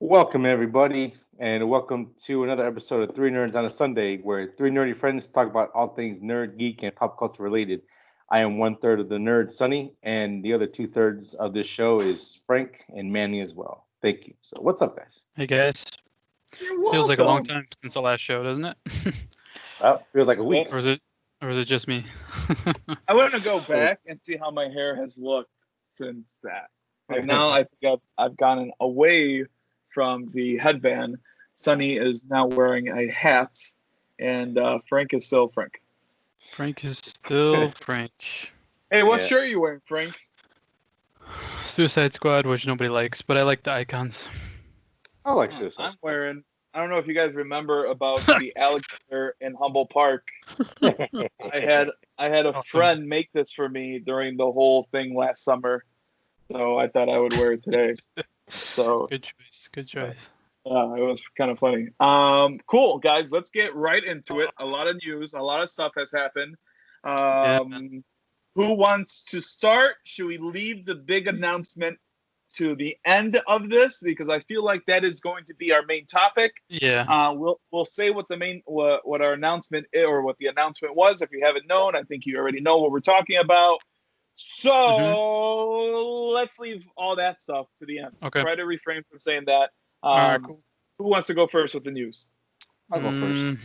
Welcome, everybody, and welcome to another episode of Three Nerds on a Sunday, where three nerdy friends talk about all things nerd, geek, and pop culture related. I am one third of the nerd, Sonny, and the other two-thirds of this show is Frank and Manny as well. Thank you. So, what's up, guys? Hey guys, You're feels like a long welcome. time since the last show, doesn't it? Well, feels like a week. or is it? Or is it just me? I want to go back and see how my hair has looked since that. Like now, I think I've gotten away from the headband. Sonny is now wearing a hat, and Frank is still Frank. Frank is still Frank. Hey, what Yeah. shirt are you wearing, Frank? Suicide Squad, which nobody likes, but I like the icons. I like Suicide I'm Squad. wearing. I don't know if you guys remember about the alligator in Humble Park. I had a Awesome. friend make this for me during the whole thing last summer, so I thought I would wear it today. So Good choice. Good choice. it was kind of funny. Cool, guys. Let's get right into it. A lot of news, a lot of stuff has happened. Who wants to start? Should we leave the big announcement to the end of this, because I feel like that is going to be our main topic? Yeah. We'll say what the main what our announcement is, or what the announcement was. If you haven't known, I think you already know what we're talking about. So let's leave all that stuff to the end. Okay. Try to refrain from saying that. All right. Cool. Who wants to go first with the news? I'll go first.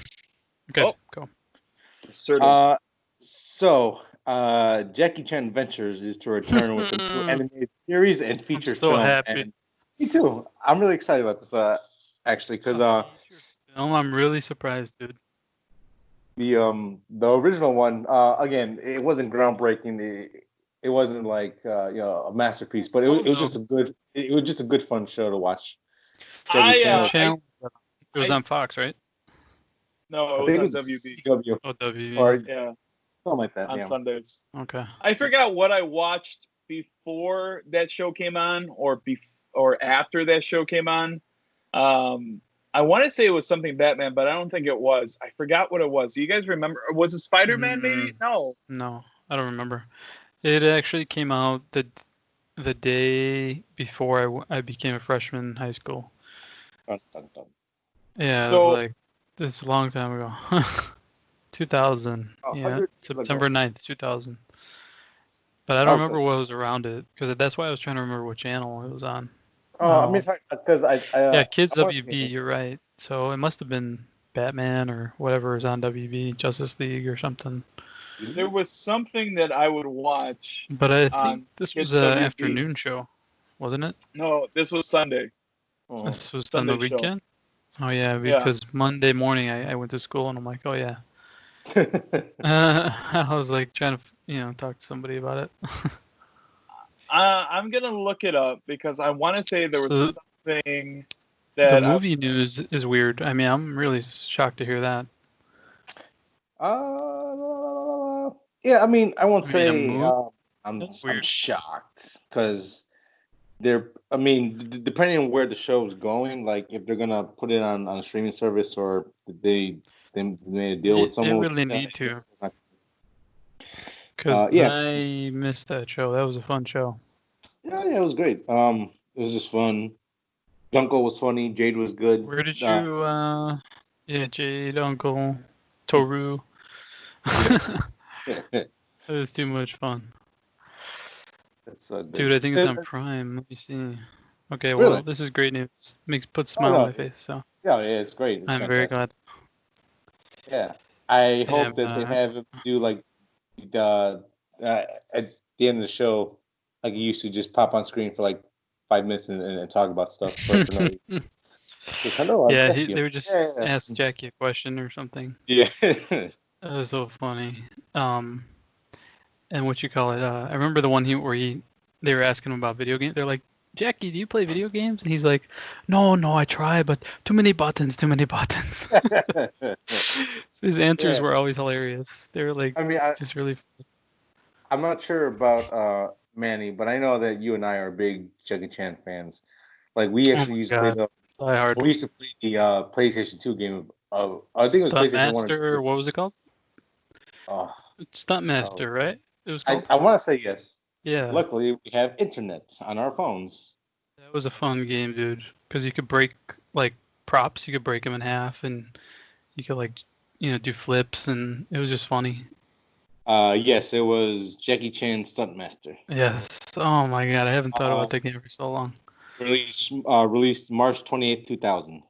Okay. Oh. Go. Certainly. Jackie Chan Ventures is to return with a new animated series and feature so film. happy. And me too. I'm really excited about this, actually, because I'm really surprised, dude. the original one, again, it wasn't groundbreaking. It wasn't like a masterpiece, but it was just a good fun show to watch. What channel? It was on Fox, right? No, it was on WB. CW, Oh, WB. or Yeah, something like that. on Yeah. Sundays. Okay. I forgot what I watched before that show came on, or after that show came on. I want to say it was something Batman, but I don't think it was. I forgot what it was. Do you guys remember? Was it Spider-Man? Maybe? No. No, I don't remember. It actually came out the day before I became a freshman in high school. Dun, dun, dun. Yeah, it So- was like this is a long time ago. 2000. Oh, Yeah, 100 years September ago. 9th, 2000. But I don't Okay. remember what was around it, because that's why I was trying to remember what channel it was on. Oh, I mean, because Yeah, Kids I wanna WB, say- you're right. So it must have been Batman or whatever is on WB, Justice League or something. There was something that I would watch. But I think On this Kids was an WB. afternoon show, wasn't it? No, this was Sunday. Oh. This was on the Sunday show. weekend? Oh, yeah, Yeah. because Monday morning I went to school and I'm like, oh, yeah. I was like trying to, talk to somebody about it. I'm gonna look it up because I want to say there was So- something The that movie news is weird. I mean, I'm really shocked to hear that. Yeah, I mean, I won't I mean, a say movie? I'm That's I'm weird. shocked because I mean, depending on where the show's going, like if they're gonna put it on a streaming service or they made a deal with They someone. really need to. Because yeah. I missed that show. That was a fun show. Yeah, it was great. It was just fun. Junko was funny. Jade was good. Where did you, yeah, Jade, Uncle, Toru. It was too much fun. That's Dude, I think it's on Prime. Let me see. Okay, well, Really? this is great news. Puts a smile on no. my face, so Yeah, it's great. It's I'm very fantastic. glad. Yeah, I hope that they but- have him do like at the end of the show, like he used to just pop on screen for like 5 minutes and talk about stuff. For no reason. Just, "Hello, I'm Yeah, Jackie." they were just Yeah. asked Jackie a question or something. Yeah. That was so funny. And what you call it? I remember the one where they were asking him about video games. They're like, Jackie, do you play video games? And he's like, no, I try, but too many buttons. So his answers Yeah. were always hilarious. They were like, I mean, just really. I'm not sure about Manny, but I know that you and I are big Jackie Chan fans. Like we actually my used to play God. Die Hard. we used to play the PlayStation 2 game of I think it was PlayStation 1. Master, or what was it called? Oh, Stunt Master, right? It was called. I want to say yes. Yeah, Luckily, we have internet on our phones. that was a fun game, dude. because you could break like props. You could break them in half, and you could like do flips, and it was just funny. Yes, it was Jackie Chan Stuntmaster. Yes. Oh my God, I haven't thought Uh, about that game for so long. released March 28th, 2000.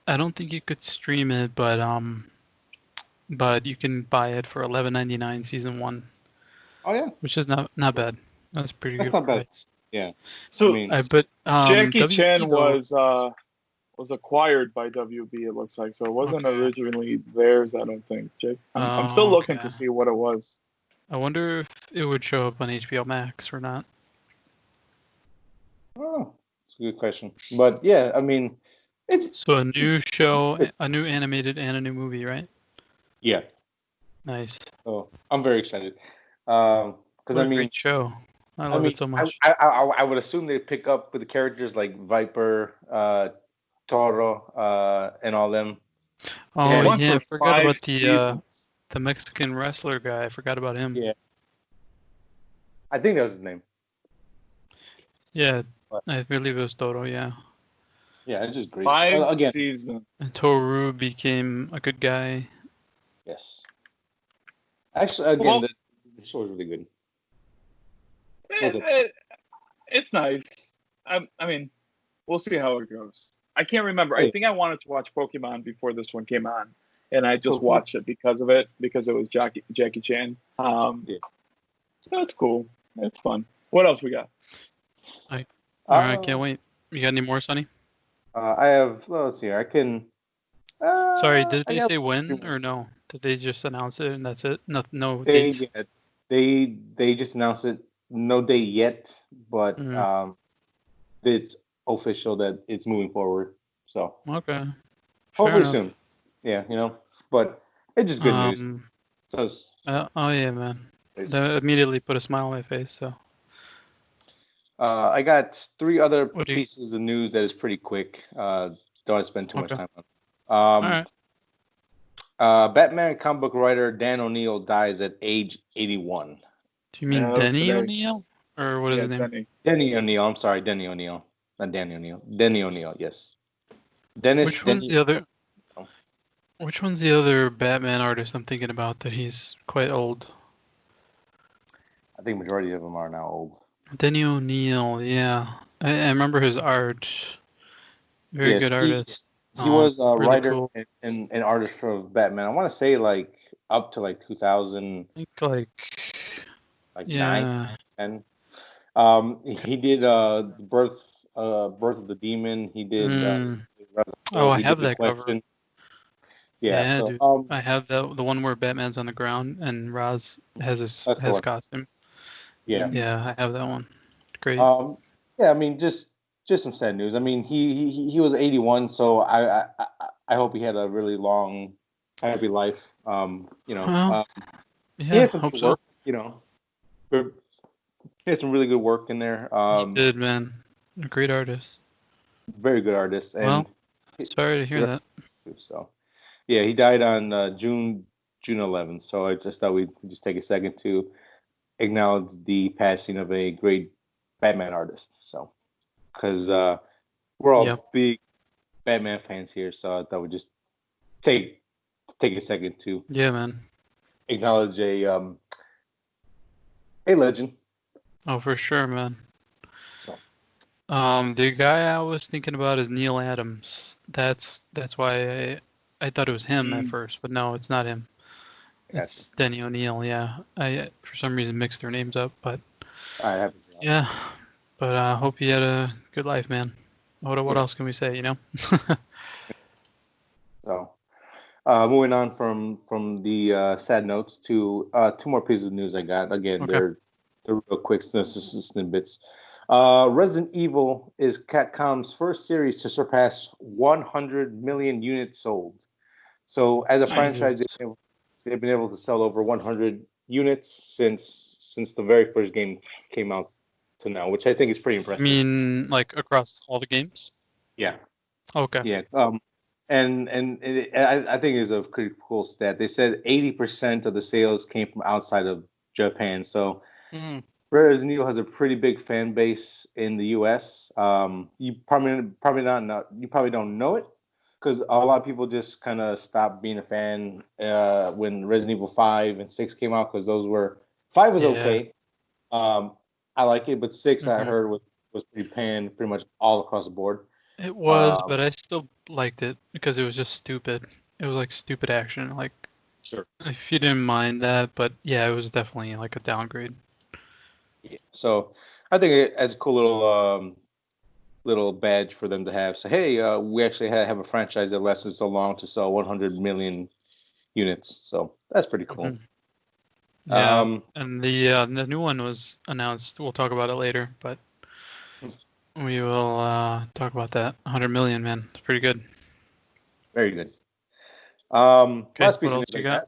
I don't think you could stream it, but you can buy it for $11.99 season 1, Oh yeah, which is not bad. That's pretty that's good not bad. price. Yeah, I So mean, But Jackie WB Chan though, was acquired by WB. It looks like so. It wasn't okay. originally theirs. I don't think. I'm still Oh, looking okay. to see what it was. I wonder if it would show up on HBO Max or not. oh, it's a good question. But yeah, I mean, it's So a new show, a new animated and a new movie, right? yeah. Nice. So I'm very excited. Because What I a mean, great show. I love it so much. I would assume they'd pick up with the characters like Viper, Toro, and all them. Oh It And went yeah, I for forgot 5 about seasons. the Mexican wrestler guy. I forgot about him. yeah, I think that was his name. Yeah, But I believe it was Toro, yeah. yeah, it's just great. 5 Again, seasons. And Toru became a good guy. yes. Actually, again, Well, the show is really good. it's nice. I mean, we'll see how it goes. I can't remember. I Hey. think I wanted to watch Pokemon before this one came on, and I just Cool. watched it because of it, because it was Jackie Chan. Yeah. That's cool. It's fun. What else we got? All right, can't wait. You got any more, Sonny? I have. Well, let's see. I can. Sorry, did I they got say a few when more. or no? Did they just announce it and that's it? No They dates? yeah, they just announced it. No date yet, but Mm, it's official that it's moving forward. So okay, fair hopefully enough. soon. Yeah, but it's just good news. So Oh yeah, man. it's, That immediately put a smile on my face. So I got 3 other what do you? pieces of news that is pretty quick. Don't want to spend too much Okay, time on. all Um, right. Batman comic book writer Dan O'Neil dies at age 81. Do you Yeah, mean that was Denny today. O'Neil or what is Yeah, his name? Denny. Denny O'Neil. I'm sorry, Denny O'Neil, not Danny O'Neil. Denny O'Neil. Yes, Dennis Which one's Denny. the other? Which one's the other Batman artist I'm thinking about that he's quite old? I think majority of them are now old. Denny O'Neil, yeah. I remember his art. Very good Yes, artist. he was a Really writer cool. and artist for Batman. I want to say like up to like 2000, I think like like yeah. 9, 10. He did Birth of the Demon. He did Mm. Oh, World. I He did have The that cover. Question. Yeah, Yeah, so dude. I have the one where Batman's on the ground and Ra's that's the has one. costume. Yeah. Yeah, I have that one. Great. Yeah. I mean, just some sad news. I mean, he was 81, so I hope he had a really long, happy life. Well, He yeah, had some hope good so. work. He had some really good work in there. He did, man. A great artist. Very good artist, and Well, sorry to hear that. so yeah, he died on June 11th. So I just thought we'd just take a second to acknowledge the passing of a great Batman artist. So because we're Yeah. all big Batman fans here, so I thought we'd just take a second to Yeah, man. acknowledge a legend. Oh, for sure, man. So The guy I was thinking about is Neil Adams. That's why I thought it was him at Mm. first, but no, it's not him. I got you. It's Denny O'Neil. Yeah, I for some reason mixed their names up, but I have. yeah. But I hope you had a good life, man. What Yeah. else can we say? You know. So moving on from the sad notes to 2 more pieces of news I got. Again, Okay. they're real quick snippets. Resident Evil is Capcom's first series to surpass 100 million units sold. So, as a franchise, Jesus. they've been able to sell over 100 units since the very first game came out to now, which I think is pretty You impressive. mean like across all the games? Yeah, Okay. yeah. I think it's a pretty cool stat. They said 80% of the sales came from outside of Japan. So Mhm. Resident Evil has a pretty big fan base in the U.S. You probably not know, you probably don't know it because a lot of people just kind of stopped being a fan when Resident Evil 5 and 6 came out because those were 5 was Yeah. okay. I like it, but 6 I Mhm. heard was pretty panned pretty much all across the board. It was, Um, but I still liked it because it was just stupid. It was like stupid action. Like Sure. if you didn't mind that, but yeah, it was definitely like a downgrade. Yeah. So I think it's a cool little badge for them to have. So hey, we actually have a franchise that lasted so long to sell 100 million units. So that's pretty cool. Mhm. Yeah, Um, and the new one was announced. We'll talk about it later, but we will talk about that. 100 million, man. It's pretty good. Very good. Okay, Last piece what of else news you I got?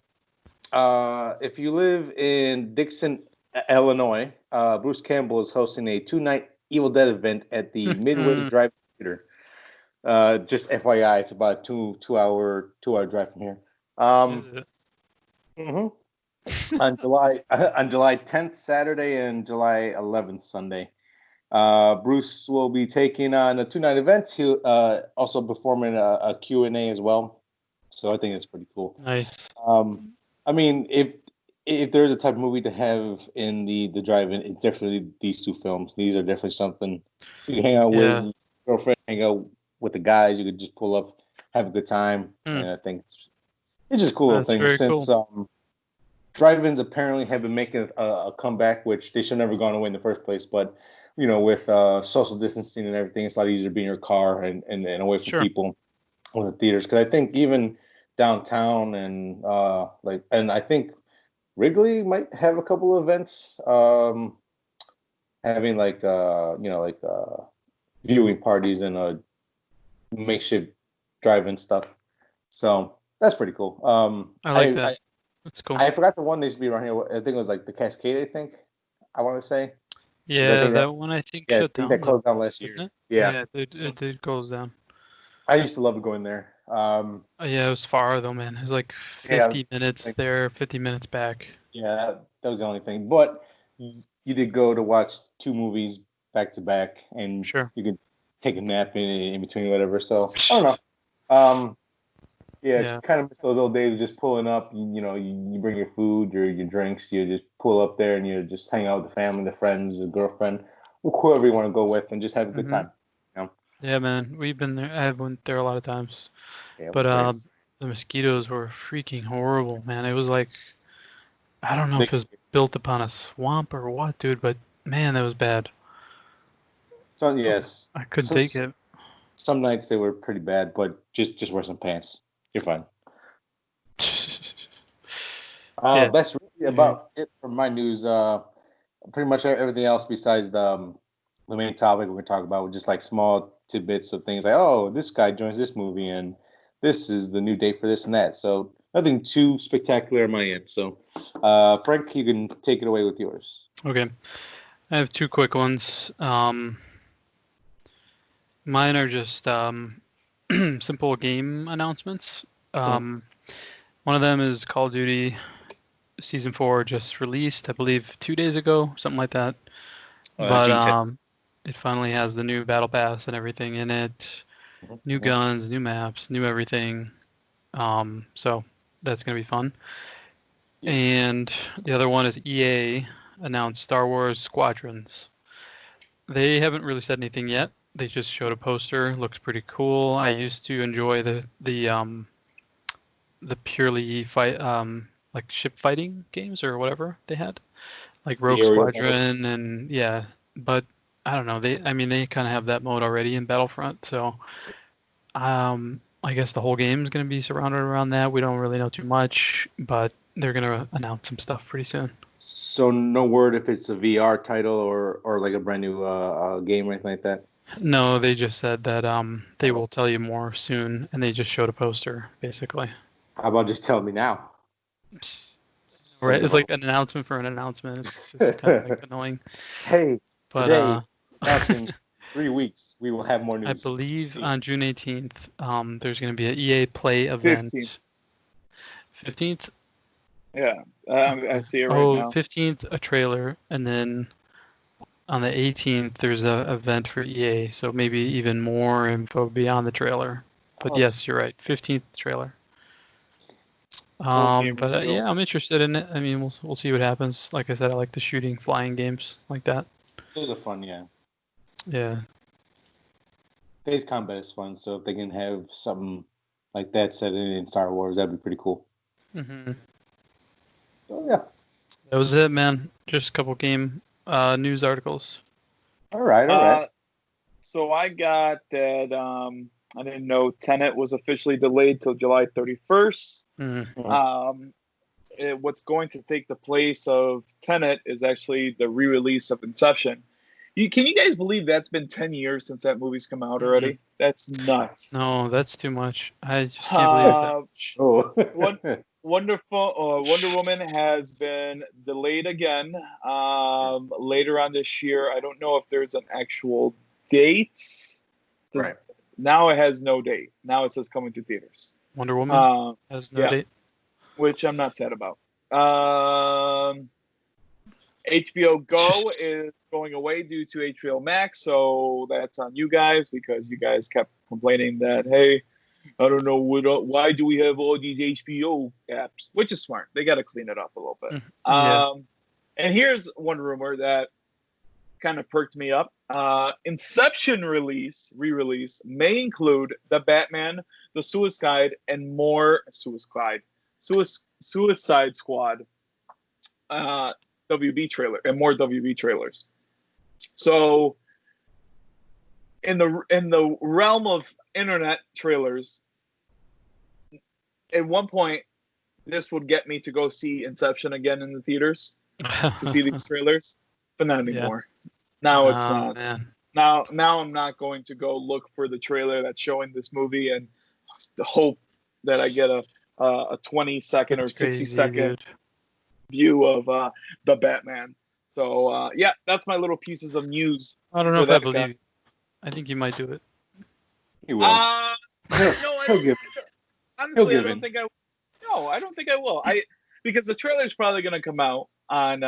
got. If you live in Dixon, Illinois, Bruce Campbell is hosting a 2-night Evil Dead event at the Midway Drive Theater. Just FYI, it's about a two hour drive from here. Is it? Mhm. On July 10th, Saturday, and July 11th, Sunday. Bruce will be taking on a 2-night event. He'll also performing a Q&A as well. So I think it's pretty cool. Nice. I mean, if there's a type of movie to have in the drive-in, it's definitely these two films. These are definitely something you can hang out with Yeah. your girlfriend, hang out with the guys. You could just pull up, have a good time, Hmm. and I think it's just a cool little That's thing. very Since cool. drive-ins apparently have been making a comeback, which they should never gone away in the first place. But with social distancing and everything, it's a lot easier to be in your car and away from Sure. people in the theaters. Because I think even downtown and and I think Wrigley might have a couple of events, having viewing parties and makeshift drive-in stuff. So that's pretty cool. I like that. That's cool. I forgot the one that used to be around here. I think it was like the Cascade. I think I want to say. 'Cause I Yeah, think that one I think I shut think that down though, closed down last didn't year. it? Yeah, Yeah, it did close down. I used to love going there. Oh, yeah, it was far though, man. It was like Yeah, 50 minutes there, 50 minutes back. yeah, that was the only thing. But you did go to watch 2 movies back to back, and Sure. you could take a nap in between, whatever. So I don't know. Yeah, Yeah. kind of miss those old days of just pulling up. You bring your food, your drinks. You just pull up there and you just hang out with the family, the friends, the girlfriend, whoever you want to go with, and just have a good Hmm. time. You know? Yeah, man. We've been there. I went there a lot of times. Yeah, it But was great. the mosquitoes were freaking horrible, man. It was like I don't know They, if it was built upon a swamp or what, dude, but man, that was bad. so yes, I couldn't take it. some nights they were pretty bad, but just wear some pants. You're fine. Yeah. That's really Okay. about it for my news. Pretty much everything else besides the main topic we're talking about, with just like small tidbits of things like, oh, this guy joins this movie, and this is the new date for this and that. So nothing too spectacular on my end. So, Frank, you can take it away with yours. Okay. I have two quick ones. Mine are just simple game announcements. Um, One of them is Call of Duty Season 4 just released, I believe 2 days ago, something like that. But June 10th. it finally has the new battle pass and everything in it, new guns, new maps, new everything. So that's gonna be fun. Yeah. And the other one is EA announced Star Wars Squadrons. They haven't really said anything yet. They just showed a poster. Looks pretty cool. I used to enjoy the purely fight like ship fighting games or whatever they had, like The Rogue aerial mode. Squadron and yeah. But I don't know. They kind of have that mode already in Battlefront, so I guess the whole game is going to be surrounded around that. We don't really know too much, but they're going to announce some stuff pretty soon. So no word if it's a VR title or like a brand new game or anything like that. No, they just said that they will tell you more soon, and they just showed a poster basically. How about just tell me now? Right, Son it's of like an announcement for an announcement. It's just kind of a. like annoying. Hey, But today, announcing 3 weeks, we will have more I news. believe on June 18th, there's going to be an EA Play 15th. event. 15th? Yeah, I see it right Oh, now. 15th, a trailer, and then on the 18th, there's a event for EA, so maybe even more info beyond the trailer. But yes, you're right. 15th trailer. game But reveal. yeah, I'm interested in it. I mean, we'll see what happens. Like I said, I like the shooting, flying games like that. Those are fun, yeah. Yeah. Space combat is fun, so if they can have something like that set in Star Wars, that'd be pretty cool. Hmm. So yeah. That was it, man. Just a couple game news articles. All right. So I got that. I didn't know Tenet was officially delayed till July 31st. Mm. What's going to take the place of Tenet is actually the re-release of Inception. Can you guys believe that's been 10 years since that movie's come out already? That's nuts. No, that's too much. I just can't believe it's that much. Oh. Wonder Woman has been delayed again later on this year. I don't know if there's an actual date. Right. Now it has no date. Now it says coming to theaters. Wonder Woman has no date. Which I'm not sad about. HBO Go is going away due to HBO Max, so that's on you guys because you guys kept complaining that, hey, I don't know why do we have all these HBO apps, which is smart. They got to clean it up a little bit. Yeah. And here's one rumor that kind of perked me up. Inception re-release may include the Batman, the Suicide, and more Suicide Squad WB trailer and more WB trailers. So in the realm of internet trailers, at one point this would get me to go see Inception again in the theaters to see these trailers, but not anymore. Yeah. Now it's not. Man. Now I'm not going to go look for the trailer that's showing this movie and hope that I get a 20-second or 60-second view of the Batman. So yeah, that's my little pieces of news. I don't know if I believe you. I think you might do it. He will. No, I don't. Honestly, I don't think I. No, I don't think I will. Because the trailer is probably going to come out on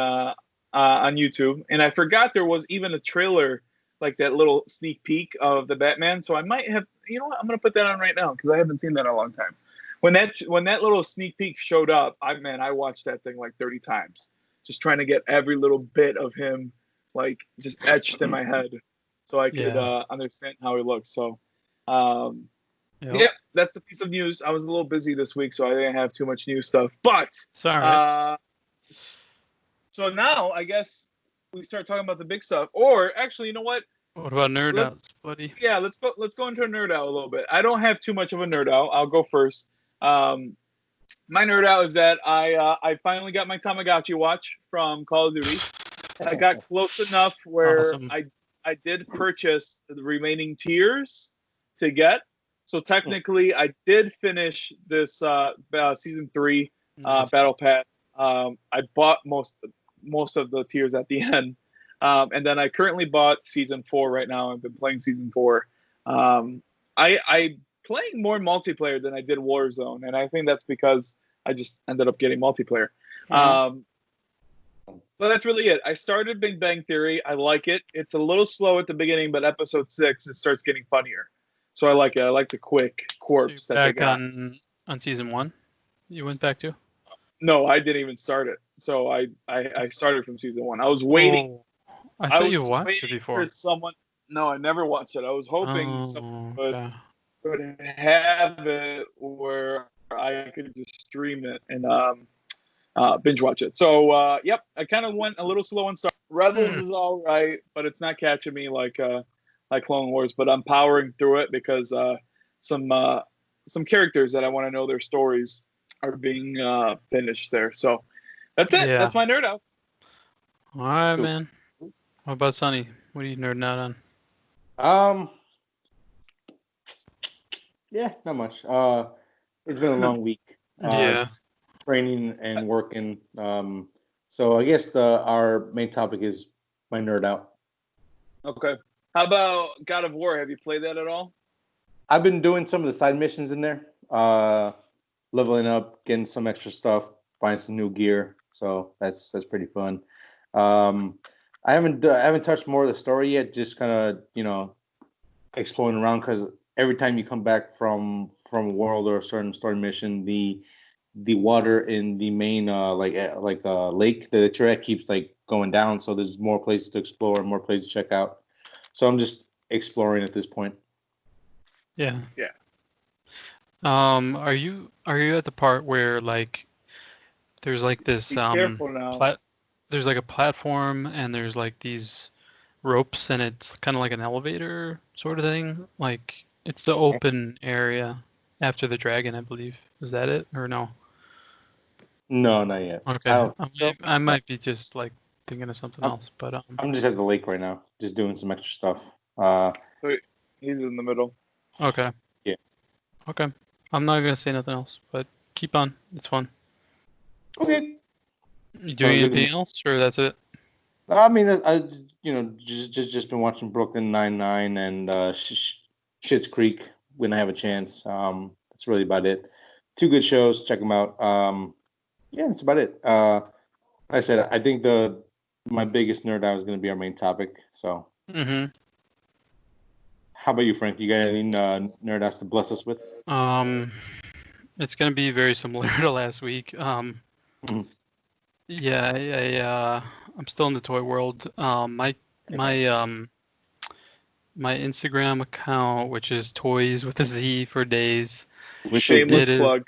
YouTube, and I forgot there was even a trailer, like that little sneak peek of the Batman. So I might have. You know what? I'm going to put that on right now because I haven't seen that in a long time. When that little sneak peek showed up, I watched that thing like 30 times, just trying to get every little bit of him like just etched in my head, so I could understand how he looks. So, yeah, that's a piece of news. I was a little busy this week, so I didn't have too much new stuff. But sorry. So now I guess we start talking about the big stuff. Or actually, you know what? What about nerd outs, buddy? Yeah, let's go into a nerd out a little bit. I don't have too much of a nerd out. I'll go first. My nerd out is that I finally got my Tamagotchi watch from Call of Duty. I got close enough where awesome. I did purchase the remaining tiers to get. So technically, I did finish this season 3 battle pass. I bought most of the tiers at the end, and then I currently bought season 4 right now. I've been playing season 4. I playing more multiplayer than I did Warzone, and I think that's because I just ended up getting multiplayer. But that's really it. I started Big Bang Theory. I like it. It's a little slow at the beginning, but episode 6 it starts getting funnier. So I like it. I like the quick corpse that they got. On season 1, you went back to? No, I didn't even start it. So I started from season 1. I was waiting. I thought you watched it before. No, I never watched it. I was hoping someone would have it where I could just stream it and binge watch it. So yep, I kind of went a little slow and start. Rebels is all right, but it's not catching me like Clone Wars. But I'm powering through it because some characters that I want to know their stories are being finished there. So that's it. Yeah. That's my nerd outs. All right, man. What about Sonny? What are you nerding out on? Yeah, not much. It's been a long week. Training and working. So I guess our main topic is my nerd out. Okay. How about God of War? Have you played that at all? I've been doing some of the side missions in there. Leveling up, getting some extra stuff, buying some new gear. So that's pretty fun. I haven't touched more of the story yet. Just kind of exploring around because every time you come back from a world or a certain story mission, the water in the main lake that you're at keeps like going down. So there's more places to explore, more places to check out. So I'm just exploring at this point. Yeah. Yeah. Are you at the part where like there's like this Be careful now. there's like a platform and there's like these ropes and it's kind of like an elevator sort of thing? Like it's the open area after the dragon, I believe. Is that it or no? No, not yet. Okay. I might be just like thinking of something I'm, else, but I'm just at the lake right now, just doing some extra stuff. Wait, he's in the middle. okay. Yeah. Okay. I'm not gonna say nothing else, but keep on. It's fun. Okay. You Sounds doing good to me. anything else or that's it? I mean, just been watching Brooklyn Nine-Nine and Schitt's Creek when I have a chance. That's really about it. Two good shows. Check them out. Yeah, that's about it. Like I said, I think my biggest nerd out is going to be our main topic. So, Mm-hmm. how about you, Frank? You got any nerd outs to bless us with? It's gonna be very similar to last week. Mhm. Yeah, I'm still in the toy world. My my Instagram account, which is toys with a Z for days. Shameless It is, plug.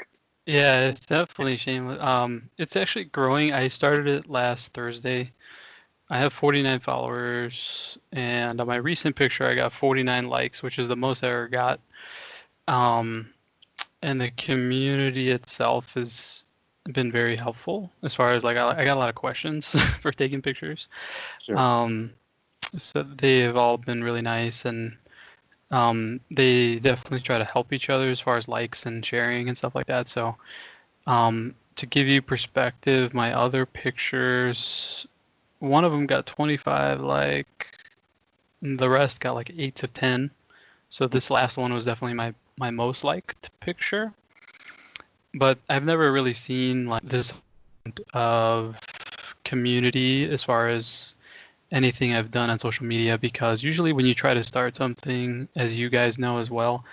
yeah, it's definitely shameless. It's actually growing. I started it last Thursday. I have 49 followers, and on my recent picture, I got 49 likes, which is the most I ever got. Um, and the community itself has been very helpful as far as like I got a lot of questions for taking pictures. Sure. Um, so they have all been really nice and they definitely try to help each other as far as likes and sharing and stuff like that. So to give you perspective, my other pictures, one of them got 25 like, the rest got like 8 to 10. So this last one was definitely my most liked picture. But I've never really seen like this of community as far as anything I've done on social media because usually when you try to start something, as you guys know as well,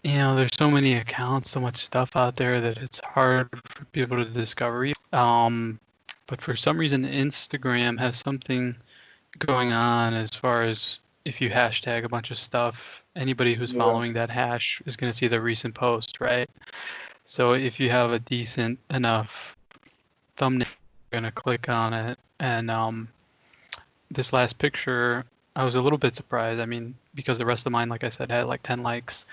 there's so many accounts, so much stuff out there that it's hard for people to discover. But for some reason, Instagram has something going on as far as if you hashtag a bunch of stuff, anybody who's Yeah. following that hash is going to see the recent post, right? So if you have a decent enough thumbnail, you're going to click on it. And this last picture, I was a little bit surprised. I mean, because the rest of mine, like I said, had like 10 likes,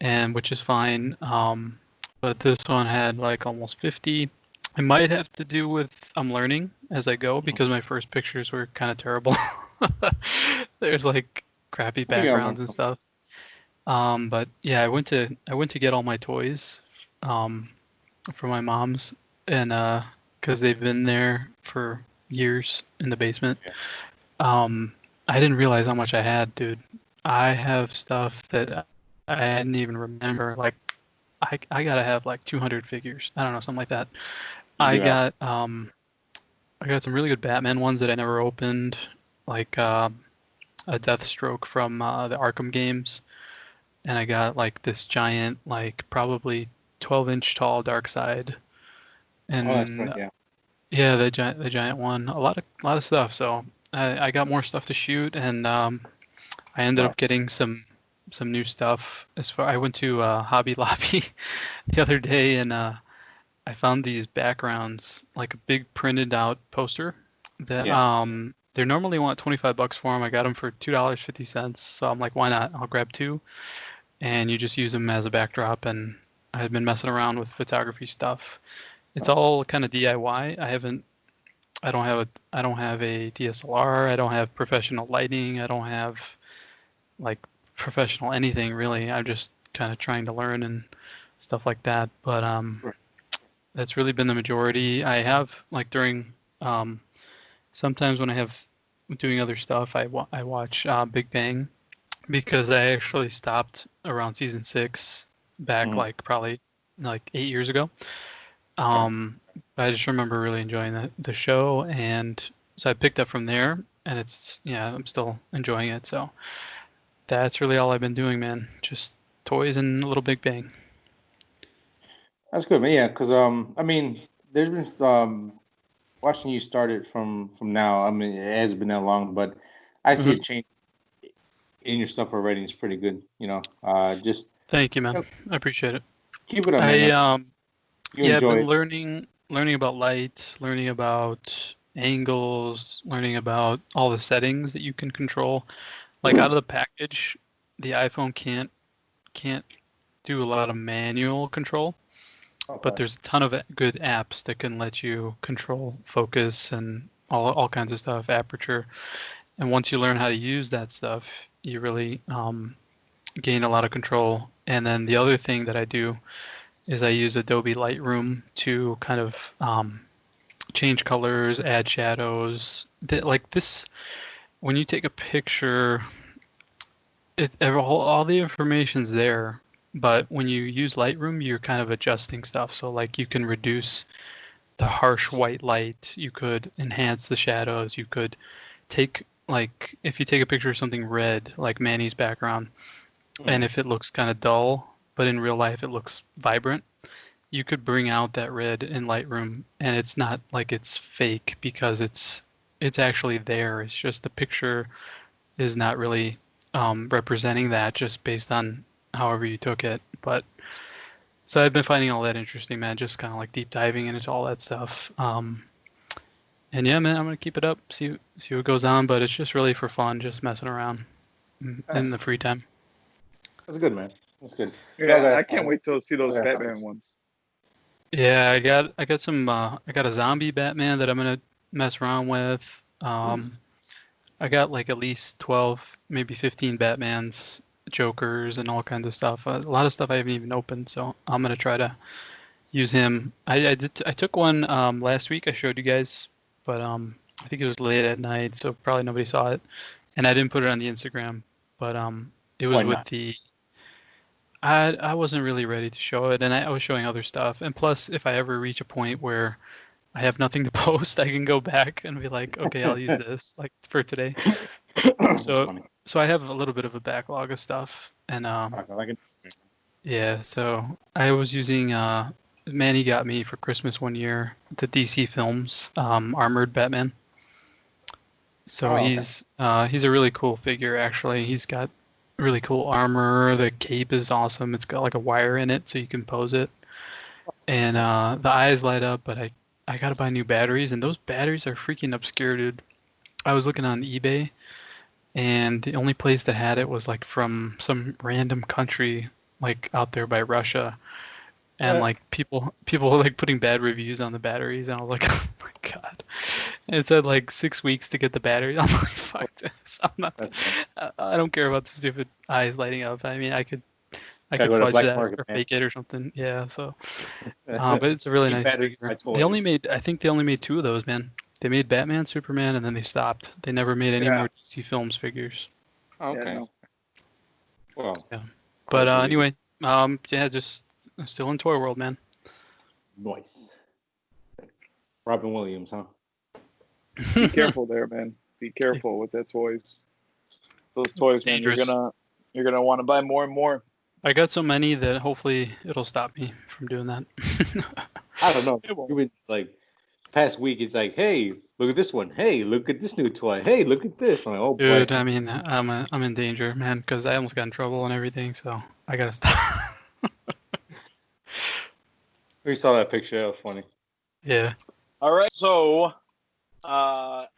and which is fine. But this one had like almost 50. It might have to do with I'm learning as I go because my first pictures were kind of terrible. There's like crappy Yeah, backgrounds and stuff. But yeah, I went to get all my toys for my mom's and because they've been there for years in the basement. yeah. Um, I didn't realize how much I had, dude. I have stuff that I didn't even remember. Like, I gotta have like 200 figures. I don't know, something like that. You I do have. got I got some really good Batman ones that I never opened, like a Deathstroke from the Arkham games, and I got like this giant, like probably 12-inch tall Darkseid, Oh, that's right. and Yeah. yeah, the giant one. A lot of stuff. So I got more stuff to shoot, and I ended Wow. up getting some new stuff. I went to Hobby Lobby the other day, and I found these backgrounds, like a big printed out poster that Yeah. they normally want 25 bucks for them. I got them for $2.50. So I'm like, why not? I'll grab two, and you just use them as a backdrop. And I've been messing around with photography stuff. It's Nice. all kind of DIY. I don't have a DSLR. I don't have professional lighting. I don't have like professional anything really. I'm just kind of trying to learn and stuff like that. But Right. that's really been the majority. I have like during sometimes when I have doing other stuff, I watch Big Bang because I actually stopped around season 6 back Mhm. like probably like 8 years ago. Okay. I just remember really enjoying the show, and so I picked up from there. and it's I'm still enjoying it. So that's really all I've been doing, man. Just toys and a little Big Bang. That's good, man. Yeah, because I mean, there's been watching you started from now. I mean, it hasn't been that long, but I see a change in your stuff already. It's pretty good. Just Thank you, man. I appreciate it. keep it up, I man. You I've enjoy been it. learning about light, learning about angles, learning about all the settings that you can control. Like out of the package, the iPhone can't do a lot of manual control, but Okay. there's a ton of good apps that can let you control focus and all kinds of stuff, aperture. And once you learn how to use that stuff, you really gain a lot of control. And then the other thing that I do is I use Adobe Lightroom to kind of change colors, add shadows. Like this, when you take a picture, all the information's there. But when you use Lightroom, you're kind of adjusting stuff. So like you can reduce the harsh white light. You could enhance the shadows. You could take like if you take a picture of something red, like Manny's background, and if it looks kind of dull, but in real life it looks vibrant, you could bring out that red in Lightroom, and it's not like it's fake because it's actually there. It's just the picture is not really representing that just based on however you took it. But so I've been finding all that interesting, man. Just kind of like deep diving into all that stuff. And yeah, man, I'm gonna keep it up. See what goes on. But it's just really for fun, just messing around in the free time. That's good, man. That's good. Yeah, I can't wait to see those Batman ones. Yeah, I got some I got a zombie Batman that I'm gonna mess around with. I got like at least 12, maybe 15 Batmans, Jokers, and all kinds of stuff. A lot of stuff I haven't even opened, so I'm gonna try to use him. I took one last week. I showed you guys, but I think it was late at night, so probably nobody saw it, and I didn't put it on the Instagram. But it was Why with not? the I wasn't really ready to show it, and I was showing other stuff. And plus, if I ever reach a point where I have nothing to post, I can go back and be like, okay, I'll use this like for today. That's So funny. so I have a little bit of a backlog of stuff, and I like it. yeah. So I was using Manny got me for Christmas one year the DC Films armored Batman. So Oh, okay. he's a really cool figure actually. He's got really cool armor. The cape is awesome. It's got like a wire in it so you can pose it. And the eyes light up, but I gotta buy new batteries, and those batteries are freaking obscure, dude. I was looking on eBay, and the only place that had it was like from some random country, like out there by Russia, and like people were like putting bad reviews on the batteries, and I was like, oh my god. And it said like 6 weeks to get the battery. I'm like, fuck this. I'm not. I don't care about the stupid eyes lighting up. I mean, I Gotta could go to fudge black that market, or man. fake it or something. Yeah. So. But it's a really Keep nice batteries figure. my They only toys. made, I think they only made two of those, man. They made Batman, Superman, and then they stopped. They never made any Yeah. more DC Films figures. Oh, Yeah, okay. no. Well, Yeah. But anyway, yeah, just still in Toy World, man. nice. Robin Williams, huh? Be careful there, man. Be careful with that toys. Those toys, man. Dangerous. You're gonna want to buy more and more. I got so many that hopefully it'll stop me from doing that. I don't know. It won't. You've been like past week. It's like, hey, look at this one. Hey, look at this new toy. Hey, look at this. I'm like, oh boy. Dude, I mean, I'm in danger, man, because I almost got in trouble and everything, so I gotta stop. We saw that picture. That was funny. Yeah. All right, so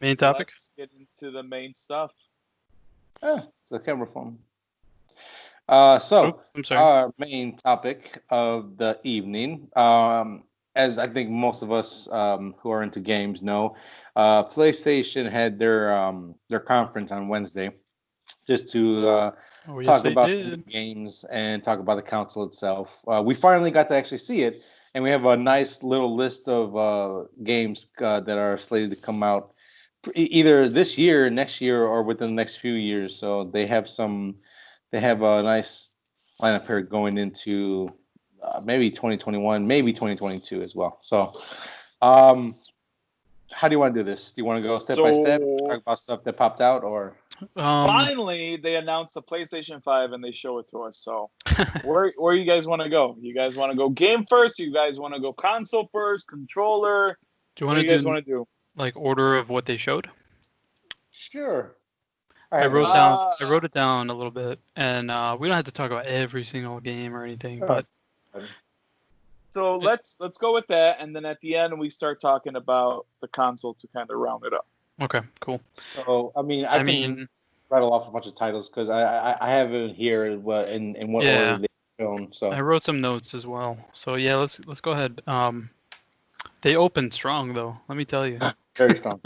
Main topic? let's get into the main stuff. It's a camera phone. I'm sorry. Our main topic of the evening, as I think most of us who are into games know, PlayStation had their conference on Wednesday, just to Oh, yes, talk they about some did. games and talk about the console itself. We finally got to actually see it, and we have a nice little list of games that are slated to come out either this year, next year, or within the next few years. So they have a nice lineup here going into maybe 2021, maybe 2022 as well. So, how do you want to do this? Do you want to go step by step, So talk about stuff that popped out, or finally, they announced the PlayStation 5 and they show it to us. So where you guys want to go? You guys want to go game first? You guys want to go console first? Controller? Do you What want do to you guys do want to do? like order of what they showed? sure? I have wrote it. down I wrote it down a little bit, and we don't have to talk about every single game or anything, but So it, let's go with that, and then at the end we start talking about the console to kind of round it up. okay, cool. So I mean, I can mean, rattle off a bunch of titles because I have it here in what order yeah, they've shown. So I wrote some notes as well. So yeah, let's go ahead. They opened strong though. Let me tell you. very strong.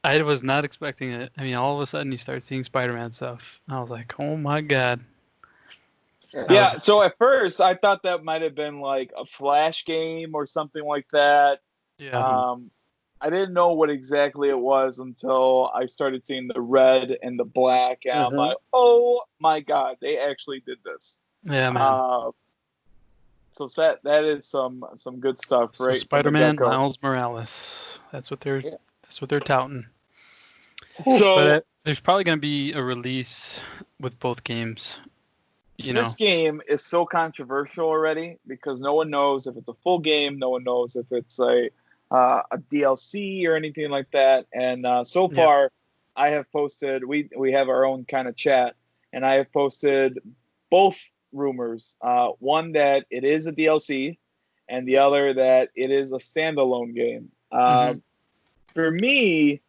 I was not expecting it. I mean, all of a sudden you start seeing Spider-Man stuff. I was like, oh my god. Yeah, so at first I thought that might have been like a Flash game or something like that. Yeah. I didn't know what exactly it was until I started seeing the red and the black, and I'm like, oh my god, they actually did this. Yeah, man. So that is some good stuff, So right? Spider-Man, Miles Morales. That's what they're touting. So But there's probably going to be a release with both games. this game is so controversial already because no one knows if it's a full game, no one knows if it's a DLC or anything like that. And so far, I have posted. We have our own kind of chat, and I have posted both rumors. One that it is a DLC, and the other that it is a standalone game. For me,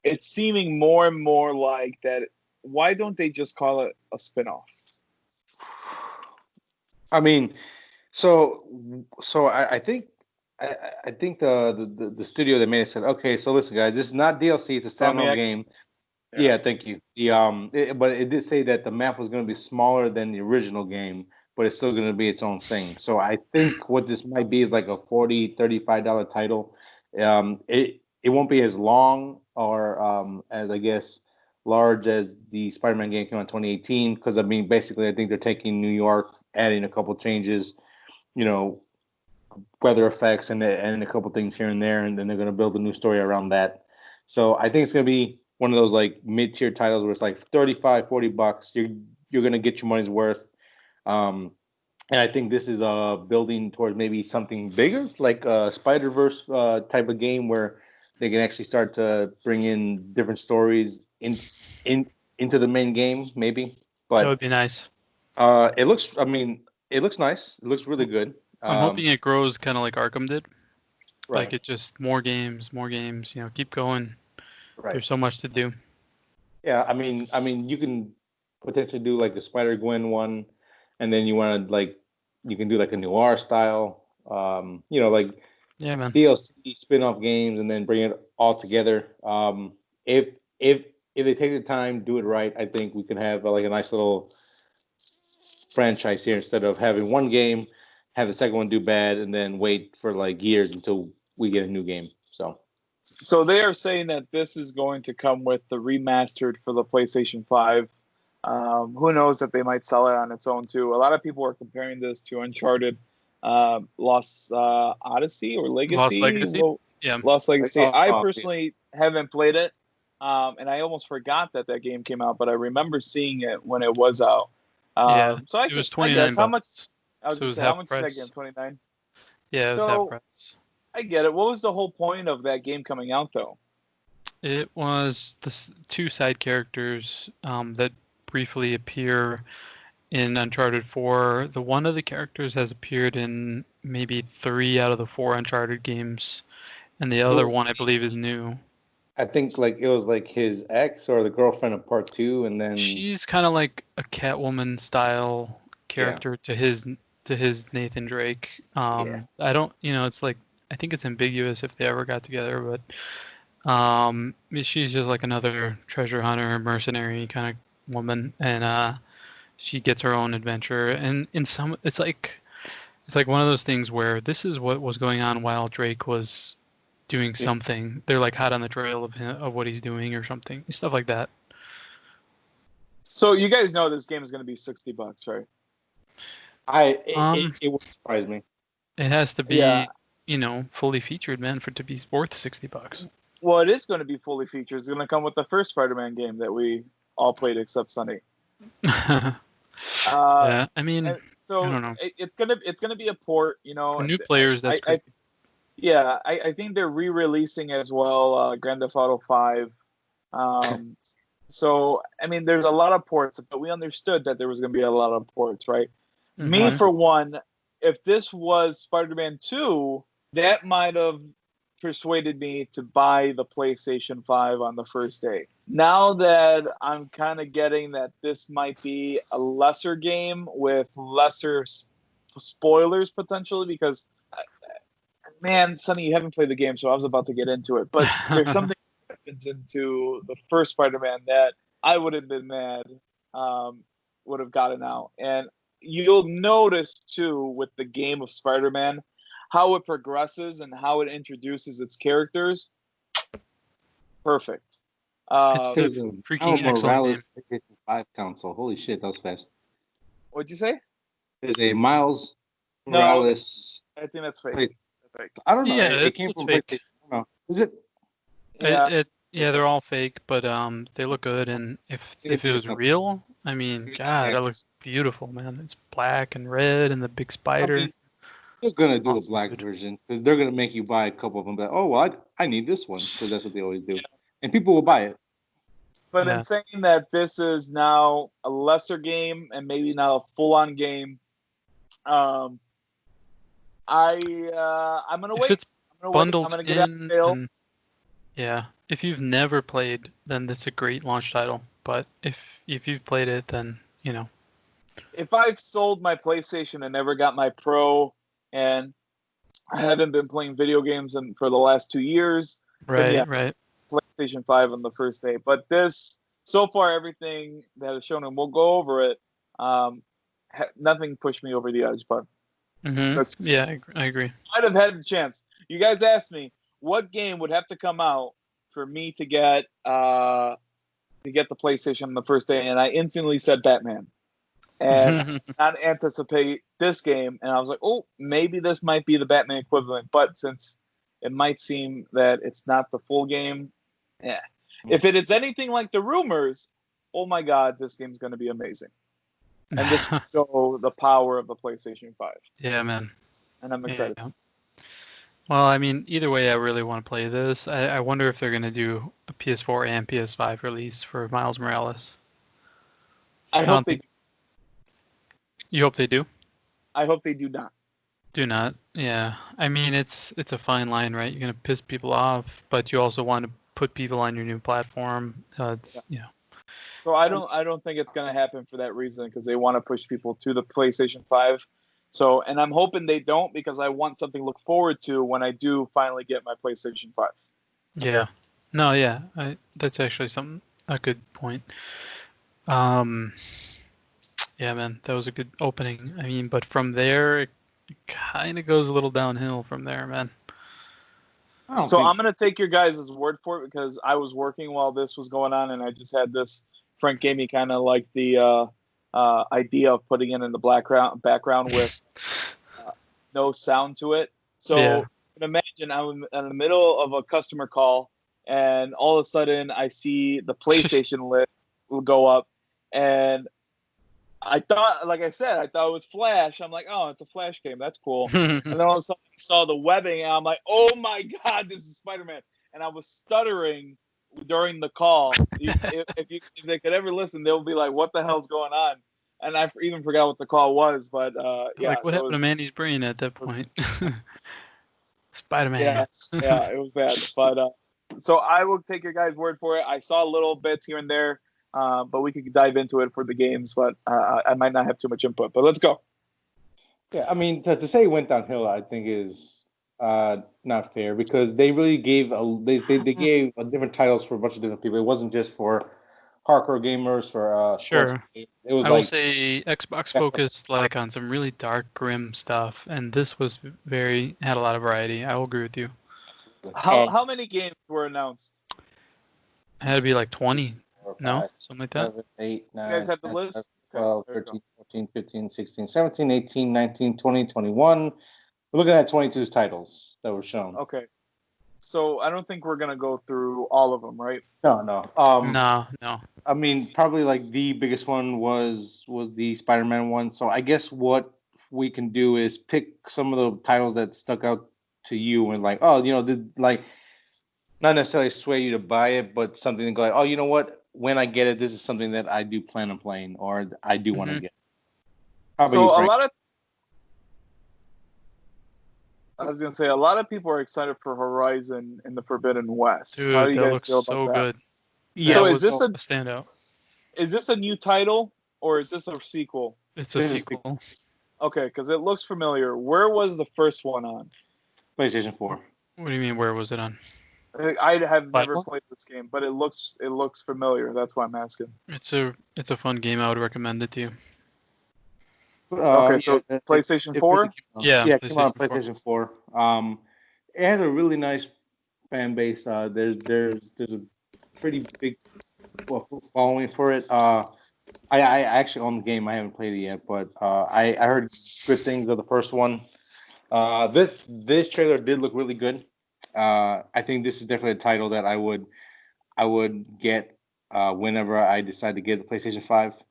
it's seeming more and more like that. Why don't they just call it a spinoff? I mean, so I think I think the studio that made it said, okay, so listen, guys, this is not DLC; it's a standalone game. Yeah, thank you. But it did say that the map was going to be smaller than the original game, but it's still going to be its own thing. So I think what this might be is like a $35 title. It won't be as long or as I guess large as the Spider-Man game came out in 2018 because I mean basically I think they're taking New York, adding a couple changes, you know, weather effects and a couple things here and there, and then they're going to build a new story around that. So I think it's going to be one of those like mid-tier titles where it's like 35, $40. You're going to get your money's worth. And I think this is building towards maybe something bigger, like a Spider-Verse type of game where they can actually start to bring in different stories into the main game, maybe. But that would be nice. it looks. I mean, it looks nice. It looks really good. I'm hoping it grows kind of like Arkham did. Right. Like it just more games. Keep going. Right. There's so much to do. Yeah, I mean, you can potentially do like the Spider-Gwen one, and then you want to you can do like a noir style, like man. DLC spin-off games, and then bring it all together. If they take the time, do it right, I think we can have like a nice little franchise here instead of having one game, have the second one do bad, and then wait for like years until we get a new game. So they are saying that this is going to come with the remastered for the PlayStation 5. Who knows if they might sell it on its own too. A lot of people are comparing this to Uncharted Lost Odyssey or Legacy. Lost Legacy. Lost Legacy. I personally haven't played it, and I almost forgot that game came out, but I remember seeing it when it was out. So it was $29. How much? I was say, how much is that game? 29. Yeah, it was half price. I get it. What was the whole point of that game coming out, though? It was the two side characters that briefly appear in Uncharted 4. The one of the characters has appeared in maybe 3 out of the 4 Uncharted games, and the other one I believe is new. I think like it was like his ex or the girlfriend of part 2, and then she's kind of like a Catwoman style character to his Nathan Drake. I don't, it's like I think it's ambiguous if they ever got together, but she's just like another treasure hunter, mercenary kind of woman, and she gets her own adventure. And it's like one of those things where this is what was going on while Drake was doing something. They're like hot on the trail of what he's doing or something, stuff like that. So you guys know this game is going to be $60, right? It would surprise me. It has to be fully featured, man, for it to be worth $60. Well, it is going to be fully featured. It's going to come with the first Spider-Man game that we all played except Sonny. Yeah, I mean, And so I don't know. it's gonna be a port. For new players, that's great. I think they're re-releasing as well Grand Theft Auto 5. So I mean, there's a lot of ports, but we understood that there was going to be a lot of ports, right? Mm-hmm. Me, for one, if this was Spider-Man 2, that might have persuaded me to buy the PlayStation 5 on the first day. Now that I'm kind of getting that this might be a lesser game with lesser spoilers potentially, because man, Sonny, you haven't played the game, so I was about to get into it. But there's something that happens into the first Spider-Man that I would have been mad, would have gotten out. And you'll notice, too, with the game of Spider-Man, how it progresses and how it introduces its characters. Perfect. It's a freaking excellent game. 5 console. Holy shit, that was fast. What'd you say? There's a Miles Morales. No, I think that's fake. I don't know. Yeah, it came from fake. PlayStation. I don't know. Is it? Yeah, they're all fake, but they look good. And if it was real, I mean, God, that looks beautiful, man. It's black and red and the big spider. I mean, they're gonna do the black version because they're gonna make you buy a couple of them. But oh, well, I need this one because that's what they always do, and people will buy it. But in saying that this is now a lesser game and maybe now a full-on game, I'm gonna wait. If it's bundled I'm gonna get in, sale. Yeah. If you've never played, then that's a great launch title. But if you've played it, then If I've sold my PlayStation and never got my Pro, and I haven't been playing video games for the last 2 years, right. PlayStation 5 on the first day. But this, so far, everything that is shown, and we'll go over it, nothing pushed me over the edge. But Mm-hmm. Yeah, I agree. I'd have had the chance. You guys asked me what game would have to come out for me to get the PlayStation on the first day, and I instantly said Batman. And not anticipate this game, and I was like, oh, maybe this might be the Batman equivalent. But since it might seem that it's not the full game, yeah. If it is anything like the rumors, oh my God, this game's going to be amazing. And this will show the power of the PlayStation 5. Yeah, man. And I'm excited. Yeah. Well, I mean, either way, I really want to play this. I wonder if they're going to do a PS4 and PS5 release for Miles Morales. I hope they do. You hope they do? I hope they do not. Do not. Yeah. I mean, it's a fine line, right? You're going to piss people off, but you also want to put people on your new platform. So I don't think it's going to happen for that reason, because they want to push people to the PlayStation 5. So, and I'm hoping they don't, because I want something to look forward to when I do finally get my PlayStation 5. Yeah. No, yeah. That's actually a good point. Yeah, man, that was a good opening. I mean, but from there, it kind of goes a little downhill from there, man. So I'm going to take your guys' word for it, because I was working while this was going on, and I just had this. Frank gave me kind of like the idea of putting it in the background with no sound to it. So you can imagine I'm in the middle of a customer call, and all of a sudden I see the PlayStation list will go up, and I thought, like I said, I thought it was Flash. I'm like, oh, it's a Flash game. That's cool. And then all of a sudden I saw the webbing, and I'm like, oh my God, this is Spider-Man. And I was stuttering during the call. If they could ever listen, they'll be like, what the hell's going on? And I even forgot what the call was. But yeah. Like, what happened to Manny's brain at that point? Spider-Man. Yeah, it was bad. But so I will take your guys' word for it. I saw little bits here and there. But we could dive into it for the games, but I might not have too much input. But let's go. Yeah, I mean, to say it went downhill, I think is not fair, because they really gave they gave different titles for a bunch of different people. It wasn't just for hardcore gamers. For sure, it was. I will say Xbox focused like on some really dark, grim stuff, and this was had a lot of variety. I will agree with you. How many games were announced? It had to be like 20. No, something like that. 7, 8, 9, you guys have the 10, list? 12, 13, 14, 15, 16, 17, 18, 19, 20, 21. looking at 22 titles that were shown. Okay. So I don't think we're gonna go through all of them, right? No. No. I mean, probably like the biggest one was the Spider-Man one. So I guess what we can do is pick some of the titles that stuck out to you and like, oh, like not necessarily sway you to buy it, but something to go like, oh, you know what? When I get it, this is something that I do plan on playing or I do want to get. How about So you, Frank? I was gonna say a lot of people are excited for Horizon and the Forbidden West. Dude, How do you that guys looks feel about so that? good. Yeah, So That is was this a standout? Is this a new title or is this a sequel? It's a This is a sequel. Okay, because it looks familiar. Where was the first one on? PlayStation 4. What do you mean? Where was it on? I have never Platform? played this game, but it looks familiar. That's why I'm asking. It's a fun game. I would recommend it to you. Okay, so yeah, PlayStation it 4? really came out. Yeah, Yeah, it came out on PlayStation 4. PlayStation 4. It has a really nice fan base. There's a pretty big following for it. I actually own the game. I haven't played it yet, but I heard good things of the first one. This trailer did look really good. I think this is definitely a title that I would get whenever I decide to get the PlayStation 5.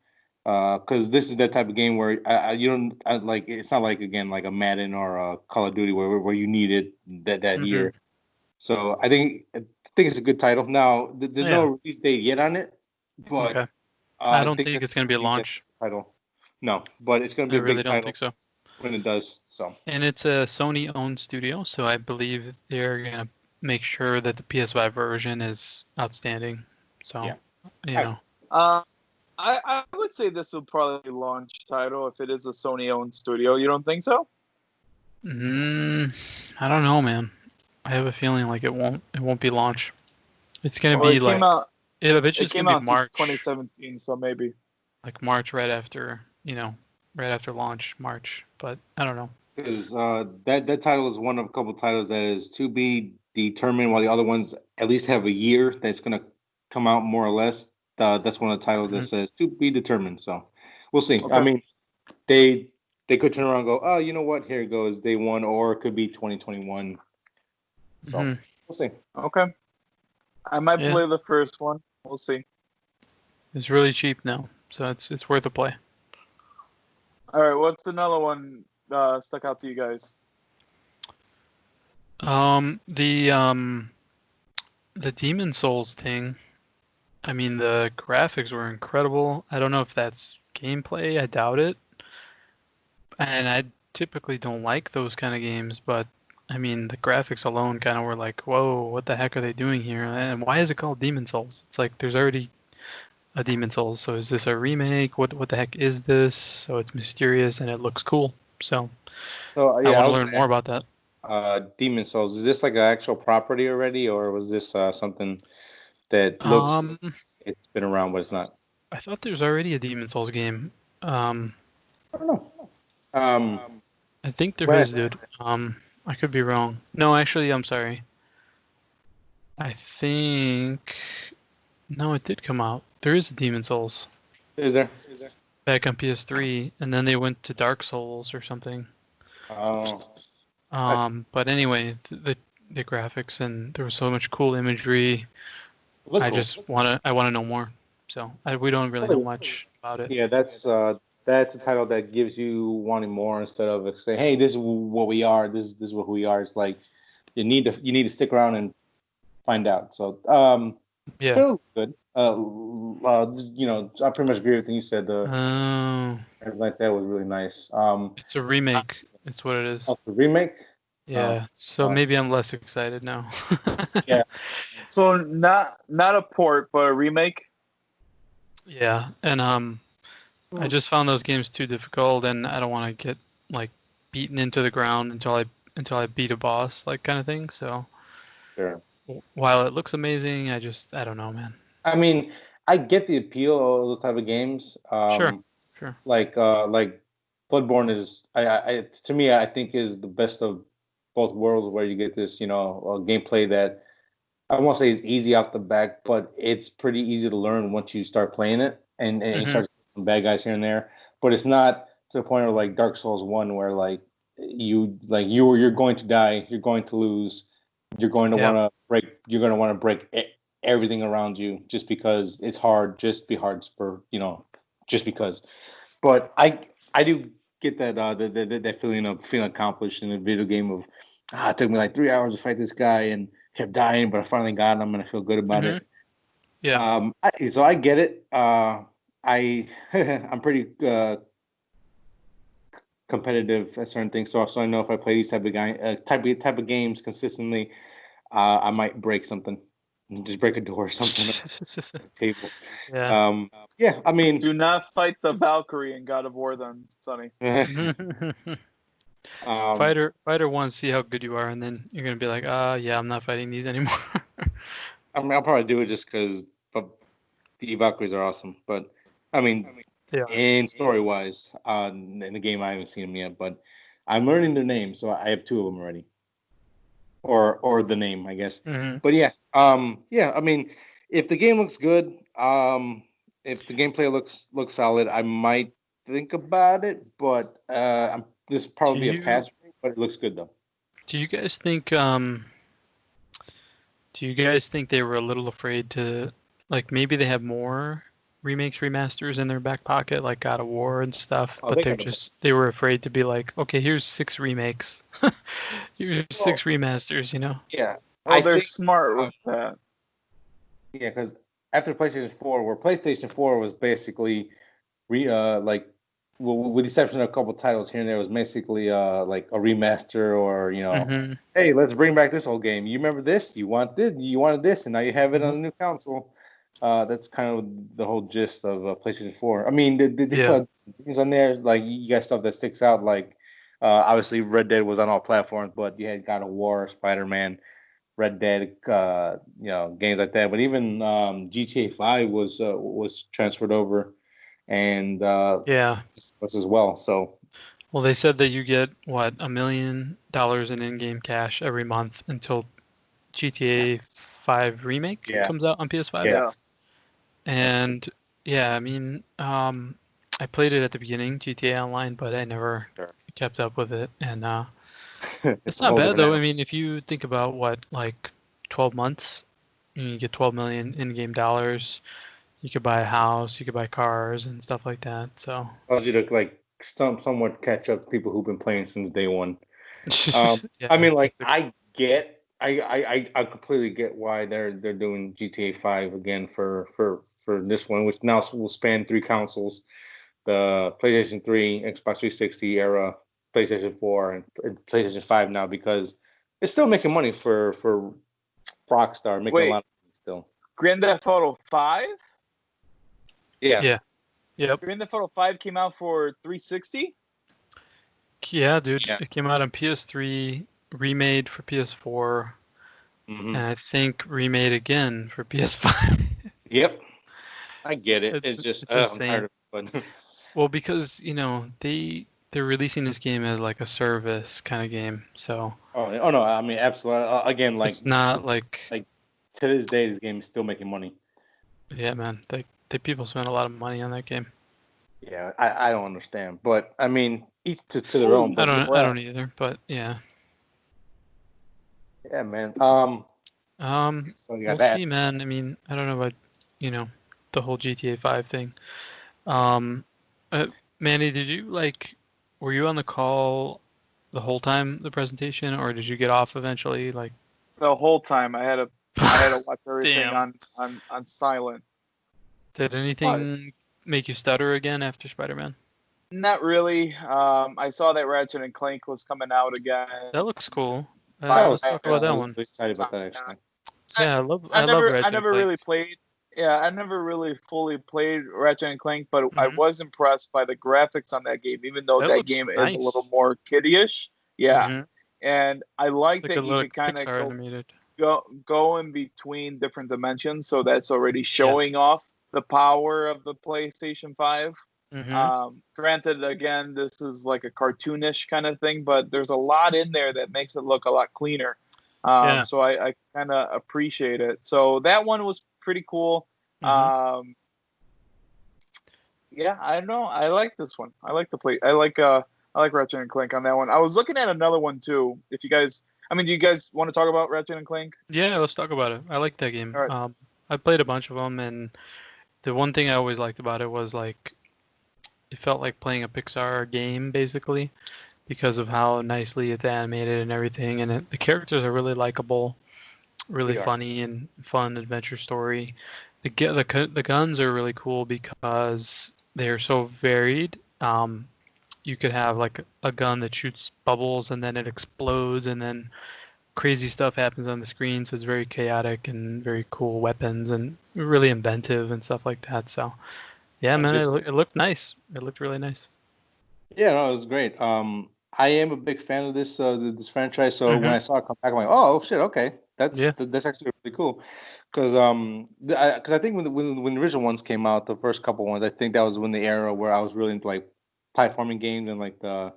Because this is that type of game where you don't like. It's not like again like a Madden or a Call of Duty where you need it that year. So I think it's a good title. Now there's no release date yet on it, but Okay. I don't think think that's it's going to be a launch. title. No, but it's going to I be a really big don't title think so. when it does. So And it's a Sony-owned studio, so I believe they're going to make sure that the PS5 version is outstanding. So, Yeah. you know. I would say this will probably be launch title if it is a Sony-owned studio. You don't think so? I don't know, man. I have a feeling like it won't be launch. It's going to Well, be it like came out. I bet you It it's came going to out be in March. 2017, so maybe. Like March right after launch, March. But I don't know. because that title is one of a couple titles that is to be determined, while the other ones at least have a year that's going to come out more or less. That's one of the titles that says to be determined. So we'll see. Okay. I mean, they could turn around and go, oh, you know what? Here it goes, day one, or it could be 2021. So we'll see. Okay. I might Yeah. play the first one. We'll see. It's really cheap now, so it's worth a play. All right. What's another one stuck out to you guys? The Demon Souls thing. I mean, the graphics were incredible. I don't know if that's gameplay. I doubt it. And I typically don't like those kind of games, but I mean, the graphics alone kind of were like, whoa, what the heck are they doing here? And why is it called Demon Souls? It's like there's already a Demon Souls. So is this a remake? What the heck is this? So it's mysterious and it looks cool. So So I want to learn more about that. Demon Souls, is this like an actual property already, or was this something that looks it's been around but it's not? I thought there's already a Demon Souls game. I don't know. I think there is, dude. I could be wrong. No, actually, I'm sorry. I think no, it did come out. There is a Demon Souls Is there? back on PS3, and then they went to Dark Souls or something. Oh. But anyway, the graphics and there was so much cool imagery. I want to know more. So we don't really know much about it. Yeah, that's a title that gives you wanting more instead of saying, "Hey, this is what we are. This is what we are." It's like you need to stick around and find out. So Yeah. feels good. I pretty much agree with everything you said. Everything like that was really nice. It's a remake. It's what it is. The remake. Yeah. So maybe I'm less excited now. Yeah. So not a port, but a remake. Yeah, and I just found those games too difficult, and I don't want to get like beaten into the ground until I beat a boss, like kind of thing. So, Sure. While it looks amazing, I don't know, man. I mean, I get the appeal of those type of games. Sure. Like Bloodborne is, to me, I think is the best of both worlds, where you get this, gameplay that I won't say is easy off the back, but it's pretty easy to learn once you start playing it and you start some bad guys here and there. But it's not to the point of like Dark Souls 1 where like you're going to die, you're going to lose, you're going to want to break everything around you just because it's hard, just be hard for just because. But I do get that that feeling of feeling accomplished in a video game of it took me like 3 hours to fight this guy and kept dying, but I finally got him. I'm gonna feel good about it. Yeah. So I get it. I'm pretty competitive at certain things, so I know if I play these type of games consistently, I might break something, just break a door or something on the table. Yeah. Yeah, I mean, Do not fight the Valkyrie in God of War, then, Sonny. Fighter 1, see how good you are, and then you're gonna be like, yeah, I'm not fighting these anymore. I mean, I'll probably do it just because the Valkyries are awesome. But I mean, in story wise, in the game I haven't seen them yet, but I'm learning their names, so I have 2 of them already, or the name, I guess. But yeah, I mean, if the game looks good, if the gameplay looks solid, I might think about it. But this probably be a pass, but it looks good though. Do you guys think they were a little afraid to, like, maybe they have more remakes, remasters in their back pocket, like God of War and stuff, but they were afraid to be like, okay, here's 6 remakes, here's 6 remasters, Yeah. Well, they're smart with that. Yeah, because after PlayStation 4, where PlayStation 4 was basically with the exception of a couple titles here and there, was basically like a remaster or hey, let's bring back this old game. You remember this? You wanted this, and now you have it on the new console. That's kind of the whole gist of PlayStation 4. I mean, they still have things on there, like you got stuff that sticks out, like obviously Red Dead was on all platforms, but you had God of War, Spider-Man, Red Dead, games like that. But even GTA 5 was transferred over, and was as well. So, well, they said that you get what, $1 million in in-game cash every month until GTA 5 remake comes out on PS5. Yeah. And I mean, I played it at the beginning, GTA Online, but I never kept up with it, and it's not bad though. I mean, if you think about what, like 12 months, you get 12 million in-game dollars. You could buy a house, you could buy cars and stuff like that. So allows you to like somewhat catch up to people who've been playing since day one. I mean, like I completely get why they're doing GTA 5 again for this one, which now will span 3 consoles: the PlayStation 3, Xbox 360 era, PlayStation 4, and PlayStation 5 now, because it's still making money for Rockstar, making a lot of money still. Grand Theft Auto 5? Yeah. Yep. Grand Theft Auto 5 came out for 360? Yeah, dude. Yeah. It came out on PS3, remade for PS4, and I think remade again for PS5. Yep. I get it. It's just insane. I'm tired of it. Well, because they're releasing this game as like a service kind of game, so. Oh no! I mean, absolutely. Again, like it's not like to this day, this game is still making money. Yeah, man. They people spend a lot of money on that game. Yeah, I don't understand, but I mean, each to their own. But I don't either, but yeah. Yeah, man. So we'll see, man. I mean, I don't know about the whole GTA 5 thing. Manny, were you on the call the whole time, the presentation, or did you get off eventually? Like the whole time, I had to watch everything on silent. Did anything make you stutter again after Spider-Man? Not really. I saw that Ratchet and Clank was coming out again. That looks cool. Let's talk about that one. Excited about that, actually. Yeah, I love Ratchet. I never really played. Yeah, I never really fully played Ratchet and Clank, but I was impressed by the graphics on that game, even though that game is a little more kiddie-ish. Yeah, and I like that you can kind of go in between different dimensions, so that's already showing off the power of the PlayStation 5. Granted, again, this is like a cartoonish kind of thing, but there's a lot in there that makes it look a lot cleaner. So I kind of appreciate it. So that one was pretty cool. Yeah, I don't know. I like this one. I like the play. I like I like Ratchet and Clank on that one. I was looking at another one too. If you guys, I mean, do you guys want to talk about Ratchet and Clank? Yeah, let's talk about it. I like that game. All right. I played a bunch of them, and the one thing I always liked about it was like it felt like playing a Pixar game basically because of how nicely it's animated and everything, and the characters are really likable, really They are. funny and fun adventure story. The guns are really cool because they're so varied. You could have like a gun that shoots bubbles and then it explodes and then crazy stuff happens on the screen. So it's very chaotic and very cool weapons and really inventive and stuff like that. So yeah, man, it looked nice. It looked really nice. Yeah, no, it was great. I am a big fan of this franchise. So when Mhm. I saw it come back, I'm like, oh shit, okay, Yeah. that's actually really cool. Because I think when the original ones came out, the first couple ones, I think that was when the era where I was really into like platforming games and like the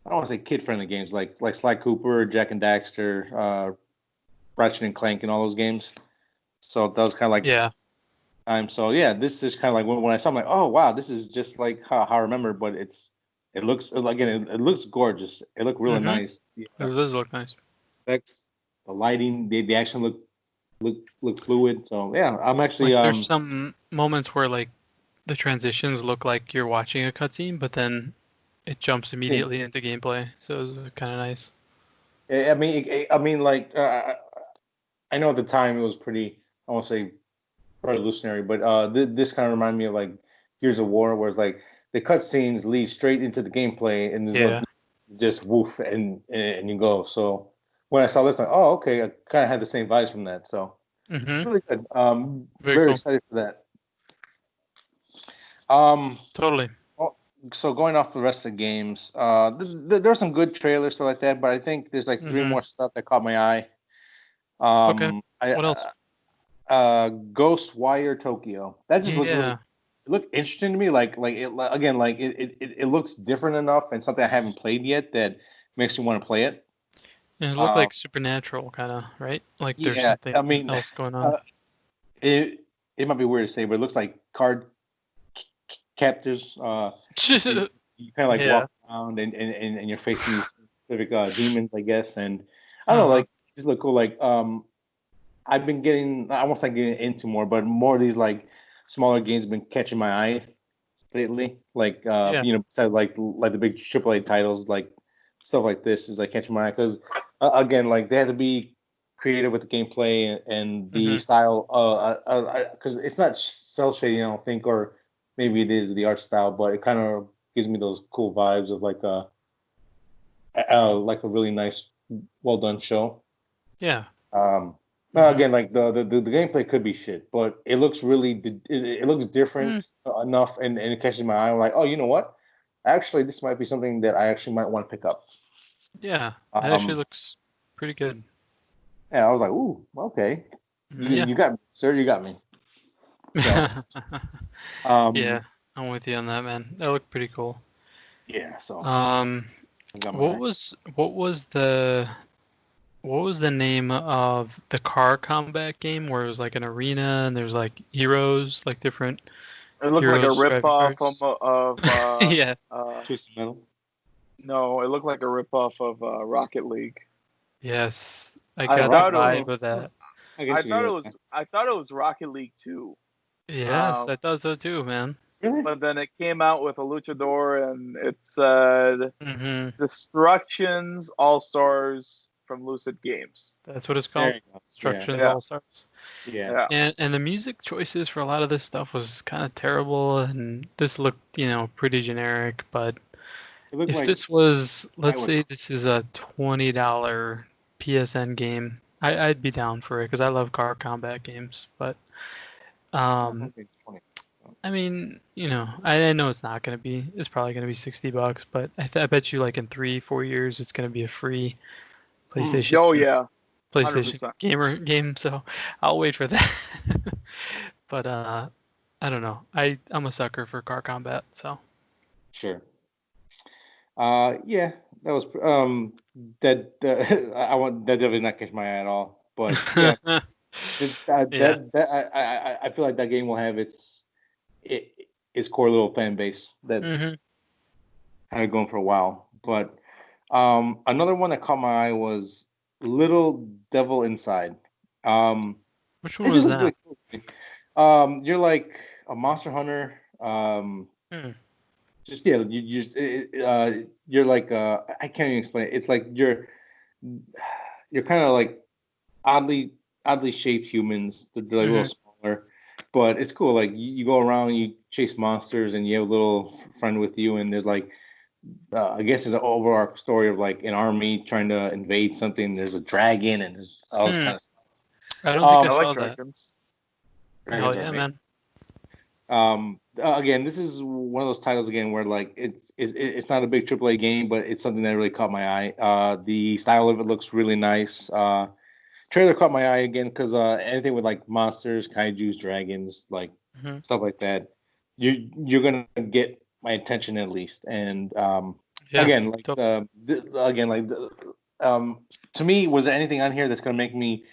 I don't want to say kid friendly games like Sly Cooper, Jack and Daxter, Ratchet and Clank, and all those games. So that was kind of like Yeah. so yeah, this is kind of like when I saw, I'm like, oh wow, this is just like how I remember, but it looks again, it looks gorgeous. It looked really Mhm. nice. It does look nice. Effects, the lighting, the action look fluid. So yeah, I'm actually Like there's some moments where like the transitions look like you're watching a cutscene, but then it jumps yeah. immediately into gameplay. So it was kind of nice. I mean, like I know at the time it was pretty. I won't say revolutionary, but this kind of reminded me of like Gears of War, where it's like the cutscenes lead straight into the gameplay, and there's no Yeah. just woof and you go. So when I saw this, like, oh, okay, I kind of had the same vibes from that. So Mhm. really good. Very Very cool. excited for that. Um, Totally. oh, so going off the rest of the games, there's some good trailers stuff like that, but I think there's like three Mhm. more stuff that caught my eye. Okay. I What else? Ghostwire Tokyo. That just looked really Yeah. it looked interesting to me. Like it again, like it looks different enough and something I haven't played yet that makes me want to play it. And it looked Uh, like supernatural kind of, right? Like there's yeah, something I mean, else going on. uh, it it might be weird to say, but it looks like card captors. You, you kind of like Yeah. walk around and you're facing these specific demons, I guess. And I don't know, Uh-huh. like just look cool. Like I've been getting, I won't say getting into more, but more of these like smaller games have been catching my eye lately. Like Yeah. besides like the big AAA titles, like stuff like this is like catching my eye because again, like they have to be creative with the gameplay and the Mhm. style. Because it's not cell shading, I don't think, or maybe it is the art style, but it kind of gives me those cool vibes of like a really nice, well done show. Yeah. Um, Mhm. again, like the gameplay could be shit, but it looks it looks Mm. different enough, and it catches my eye. I'm like, oh, you know what? Actually, this might be something that I actually might want to pick up. Yeah. It actually Um, looks pretty good. and I was like, ooh, okay, Yeah. you got me, sir, you got me. So, um, Yeah. I'm with you on that, man. That looked pretty cool. yeah, so Um, I got my what eye. was what was the what was the name of the car combat game where it was like an arena and there's like heroes, like different It looked like a heroes driving ripoff cars? of Yeah. Twisted Metal. no, it looked like a ripoff of Rocket League. Yes. I I got the thought it was Oh, vibe of that. I guess you're right. I thought it was Rocket League 2. Yes, Um, I thought so too, man. Really? but then it came out with a luchador and it said Hmm. Destructions All Stars from Lucid Games. That's what it's There called. you go. Yeah, Instructions Yeah, All Stars. yeah. yeah. And the music choices for a lot of this stuff was kind of terrible, and this looked, pretty generic. But It looked if like this was, I let's would. say this is a $20 PSN game, I'd be down for it because I love car combat games. But um, 20. I mean, I know it's not gonna be. It's probably gonna be $60, but I bet you like in 3, 4 years it's gonna be a free Mm. PlayStation Oh yeah, PlayStation 100%. gamer game. So I'll wait for that. But I don't know. I'm a sucker for car combat, so Sure. Yeah, that was that. I want that definitely not catch my eye at all. But yeah, yeah. I feel like that game will have its core little fan base. That Hmm. had it going for a while. But another one that caught my eye was Little Devil Inside. Which one It just was looked that? really cool to me. You're like a monster hunter. Hmm. Just yeah, you're like I can't even explain it. It's like you're kind of like oddly shaped humans. They're like a little smaller, but it's cool. Like you go around, you chase monsters, and you have a little friend with you, and there's like I guess there's an overarch story of like an army trying to invade something. There's a dragon, and there's all this Hmm. kind of stuff. I don't think I I like saw that. dragons. Hell Dragons are yeah, amazing. man. Again, this is one of those titles again where like it's not a big AAA game, but it's something that really caught my eye. The style of it looks really nice. Trailer caught my eye again because anything with like monsters, kaiju's, dragons, like Hmm. stuff like that, you're gonna get my attention at least. And Yeah. again, like Dope. to me, was there anything on here that's gonna make me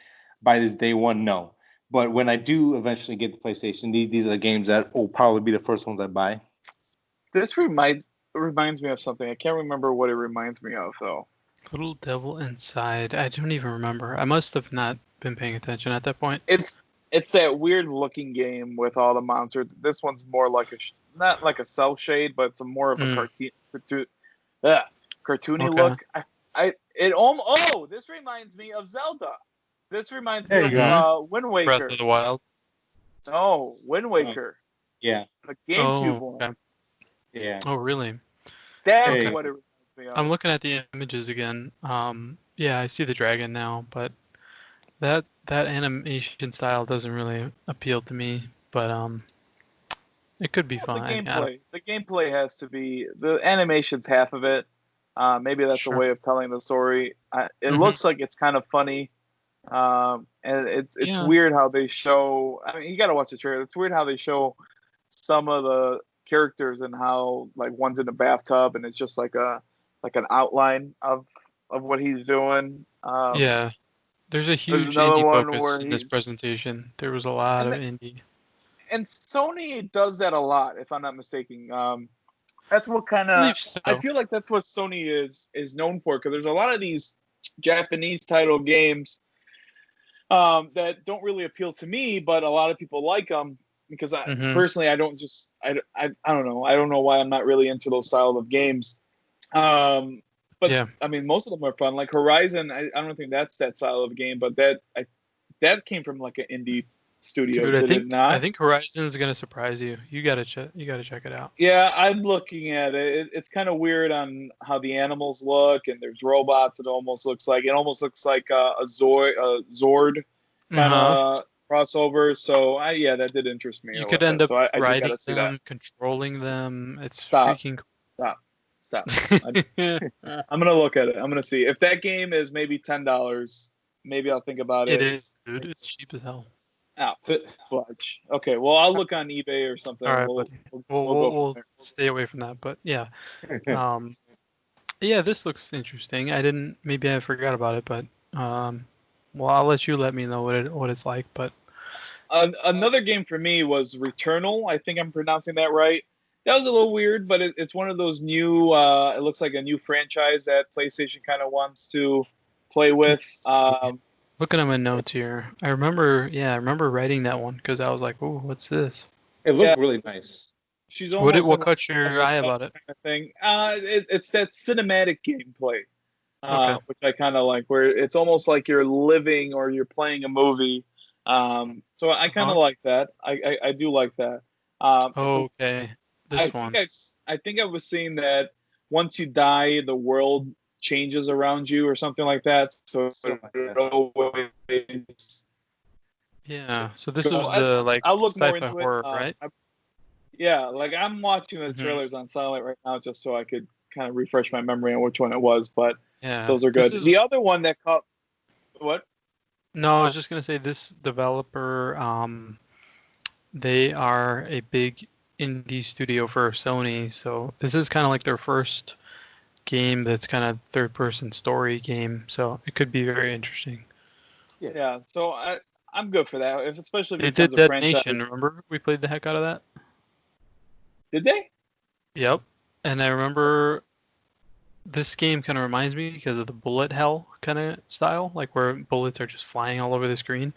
buy this day one? No. But when I do eventually get the PlayStation, these are the games that will probably be the first ones I buy. This reminds me of something. I can't remember what it reminds me of though. Little Devil Inside. I don't even remember. I must have not been paying attention at that point. It's that weird looking game with all the monsters. This one's more like not like a cell shade, but it's more of a cartoony Okay. look. This reminds me of Zelda. This reminds me There you of Wind Breath Waker. of the Wild. No, Wind Waker, Yeah, the GameCube Oh, one. okay. yeah. Oh, really? That's Okay. what it reminds me of. I'm looking at the images again. Yeah, I see the dragon now, but that animation style doesn't really appeal to me. But it could be The fine. gameplay has to be the animation's half of it. Maybe that's a Sure. way of telling the story. It Mhm. looks like it's kind of funny, and it's Yeah. weird how they show. I mean, you got to watch the trailer. It's weird how they show some of the characters and how like one's in a bathtub and it's just like an outline of what he's doing. Yeah. There's a There's huge another indie one focus where in this presentation. There was a lot and of the, indie. and Sony does that a lot, if I'm not mistaken. That's what kind I of believe I so. feel like that's what Sony is known for because there's a lot of these Japanese title games that don't really appeal to me, but a lot of people like them because Mhm. personally I don't know. I don't know why I'm not really into those style of games. But Yeah. I mean, most of them are fun. Like Horizon, I don't think that's that style of game, but that came from like an indie studio, Dude, did it I not? think Horizon is gonna surprise you. You gotta check it out. Yeah, I'm looking at it. It's kind of weird on how the animals look, and there's robots. It almost looks like a Zord kind Uh-huh. of crossover. So yeah, that did interest me You a could little end bit. up So I do riding gotta see that. them, controlling them. It's Stop, freaking stop, stop. cool. I'm gonna look at it. I'm gonna see if that game is maybe $10. Maybe I'll think about It it. is, dude. It's cheap as hell. Out. Fudge. Okay, well I'll look on eBay or something. All And right, we'll buddy. we'll, We'll we'll we'll, go from we'll there. stay away from that. But yeah, um, yeah, this looks interesting. I didn't. Maybe I forgot about it, but well, I'll let you let me know what it's like. But Another game for me was Returnal. I think I'm pronouncing that right. That was a little weird, but it's one of those new. It looks like a new franchise that PlayStation kind of wants to play with. looking at my notes here, I remember writing that one because I was like, "Oh, what's this?" It Yeah, looked really nice. she's almost What in like caught your level eye up about it? kind of thing. It's that cinematic gameplay, Okay. which I kind of like, where it's almost like you're living or you're playing a movie. So I kind of Uh-huh. like that. I do like that. It's Okay. This one. I think I was seeing that once you die, the world changes around you or something like that. So Something like it that. always Yeah. So this go. was the like I'll look more sci-fi into it. horror, right? Yeah, like I'm watching the Hmm. trailers on silent right now just so I could kind of refresh my memory on which one it was. But Yeah. those are This good. is The other one that caught what? No, I was just gonna say this developer, they are a big indie studio for Sony, so this is kind of like their first game that's kind of third-person story game, so it could be very interesting. Yeah, so I'm good for that. Especially if it They did becomes a franchise. Detonation, remember? We played the heck out of that. Did they? Yep. And I remember this game kind of reminds me because of the bullet hell kind of style, like where bullets are just flying all over the screen.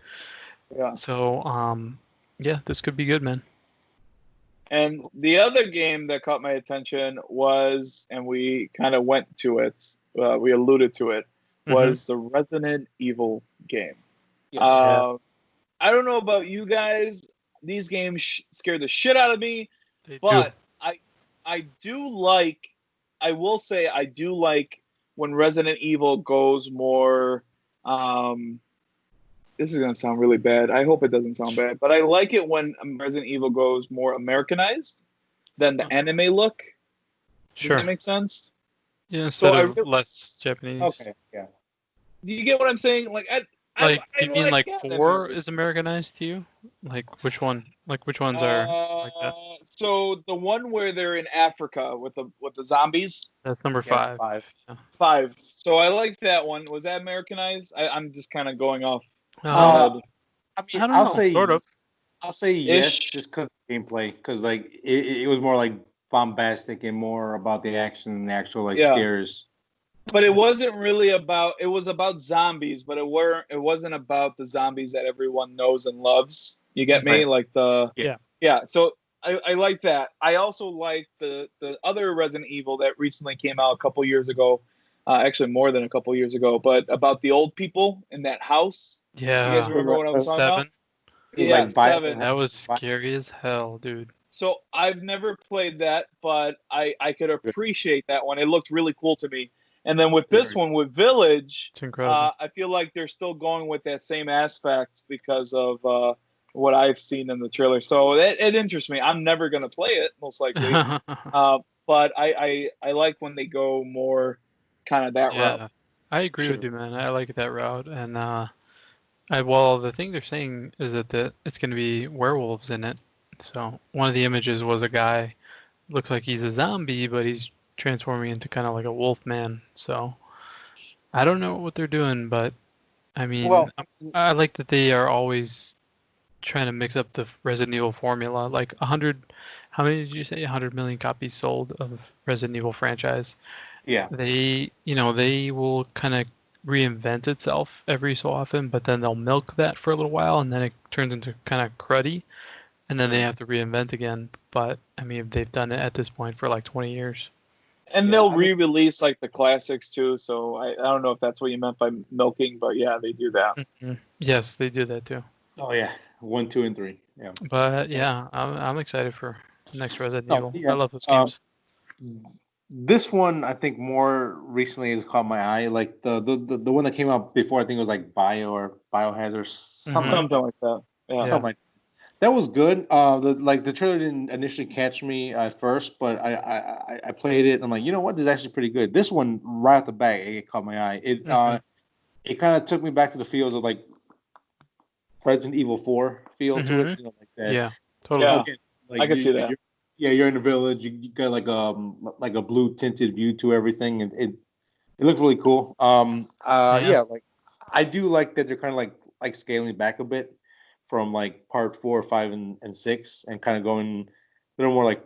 Yeah. So, yeah, this could be good, man. And the other game that caught my attention was, and we kind of went to it, we alluded to it, was the Resident Evil game. Yes. I don't know about you guys. These games scare the shit out of me. They But I do like, I will say I do like when Resident Evil goes more, this is going to sound really bad. I hope it doesn't sound bad. But I like it when Resident Evil goes more Americanized than the anime look. Sure. Does that make sense? Yeah, instead of less Japanese. Okay, yeah. Do you get what I'm saying? Like, do you mean like anime. 4 is Americanized to you? Like which one? Like which ones are like that? So the one where they're in Africa with the zombies. That's number 5. 5. Yeah. 5. So I liked that one. Was that Americanized? I'm just kind of going off. I mean, I don't I'll know, say sort of. I'll say yes, Ish. just because of gameplay, because like it was more like bombastic and more about the action and the actual like scares. But it wasn't really about. It was about zombies, but it wasn't about the zombies that everyone knows and loves. You get me? Right. Like the Yeah. So I like that. I also like the other Resident Evil that recently came out a couple years ago. Actually, more than a couple years ago, but about the old people in that house. Yeah. You guys remember what I was talking 7. about? Yeah, Like, 7. That was scary as hell, dude. So I've never played that, but I could appreciate that one. It looked really cool to me. And then with this one, with Village, It's incredible. I feel like they're still going with that same aspect because of what I've seen in the trailer. So it interests me. I'm never going to play it, most likely. But I like when they go more kind of that route. I agree with you, man. I like that route. And well, the thing they're saying is that it's going to be werewolves in it. So one of the images was a guy, looks like he's a zombie, but he's transforming into kind of like a wolf man. So I don't know what they're doing, but I mean, I like that they are always trying to mix up the Resident Evil formula. Like 100, how many did you say? 100 million copies sold of Resident Evil franchise. Yeah. They will kind of reinvent itself every so often, but then they'll milk that for a little while, and then it turns into kind of cruddy, and then they have to reinvent again. But I mean, they've done it at this point for like 20 years. And they'll re-release like the classics too. So I don't know if that's what you meant by milking, but yeah, they do that. Mm-hmm. Yes, they do that too. Oh yeah, 1, 2, and 3. Yeah. But yeah, I'm excited for the next Resident Evil. I love those games. This one, I think, more recently has caught my eye. Like the one that came out before, I think it was like Biohazard, something like that. Yeah. Something like that. That was good. The trailer didn't initially catch me at first, but I played it and I'm like, you know what, this is actually pretty good. This one right off the bat, it caught my eye. It kind of took me back to the feels of like Resident Evil 4 feel to it, like that. Yeah, totally. Yeah. Okay, like I can see that. You're in a village. You got like a blue tinted view to everything, and it looked really cool. Like I do like that they're kind of like scaling back a bit from like part 4, 5, and 6, and kind of going a little more like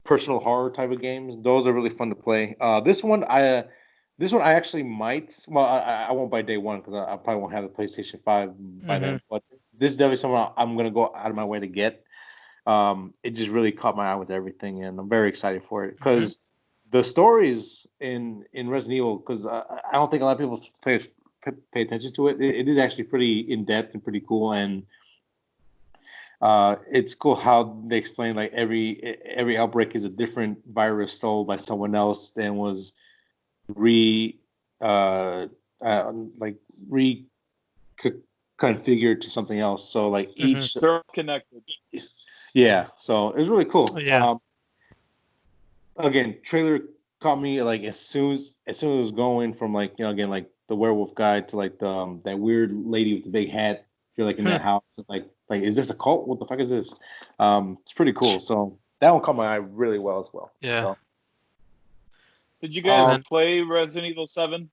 personal horror type of games. Those are really fun to play. This one I actually might. Well, I won't buy day one because I probably won't have the PlayStation 5 by then. But this is definitely something I'm gonna go out of my way to get. It just really caught my eye with everything, and I'm very excited for it because the stories in Resident Evil. Because I don't think a lot of people pay attention to it. It is actually pretty in depth and pretty cool, and it's cool how they explain like every outbreak is a different virus sold by someone else and was reconfigured to something else. So like each they're connected. Yeah, so it was really cool. Yeah. Again, trailer caught me like as soon as it was going from like again like the werewolf guy to like the that weird lady with the big hat. You're like in that house, like is this a cult? What the fuck is this? It's pretty cool. So that one caught my eye really well as well. Yeah. So. Did you guys play Resident Evil 7?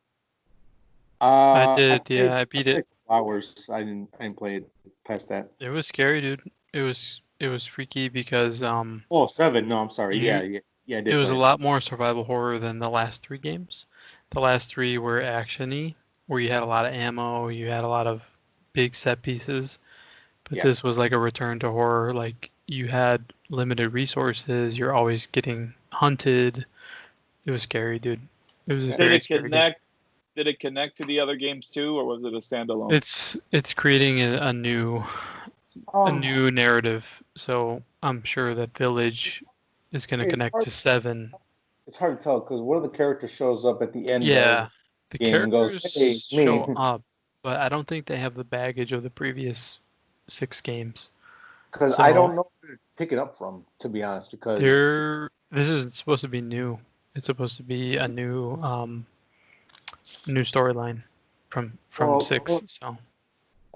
I did. I beat it. Hours. I didn't play it past that. It was scary, dude. It was freaky because 7. No, I'm sorry. Yeah, I it did was a play it. lot more survival horror than the last 3 games. The last 3 were action-y, where you had a lot of ammo, you had a lot of big set pieces. But Yeah. this was like a return to horror. Like you had limited resources, you're always getting hunted. It was scary, dude. It was a Did very it scary game. connect? Did it connect to the other games too, or was it a standalone? It's creating a new narrative. So I'm sure that Village is going to It's connect hard. to 7. It's hard to tell because one of the characters shows up at the end Yeah, of the the game and goes, "Hey, characters it's me." show up, but I don't think they have the baggage of the previous 6 games. Because I So don't know where to pick it up from, to be honest. Because this is supposed to be new. It's supposed to be a new storyline from well, 6. So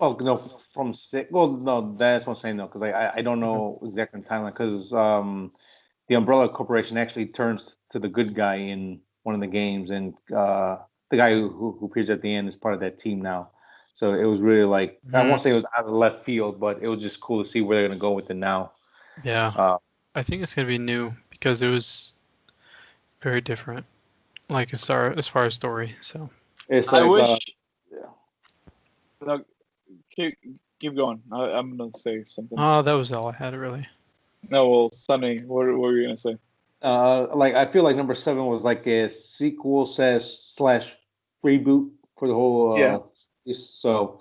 no, from six. Well, no, that's what I'm saying. No, because I don't know exactly the timeline. Because the Umbrella Corporation actually turns to the good guy in one of the games, and the guy who appears at the end is part of that team now. So it was really like I won't say it was out of left field, but it was just cool to see where they're gonna go with it now. yeah, I think it's gonna be new because it was very different, like as far as story. So It's I like wish. yeah. No, keep going. I'm gonna say something. oh, that was all I had really. No, well, Sonny, what were you gonna say? Like I feel like number 7 was like a sequel slash reboot for the whole Yeah. series. So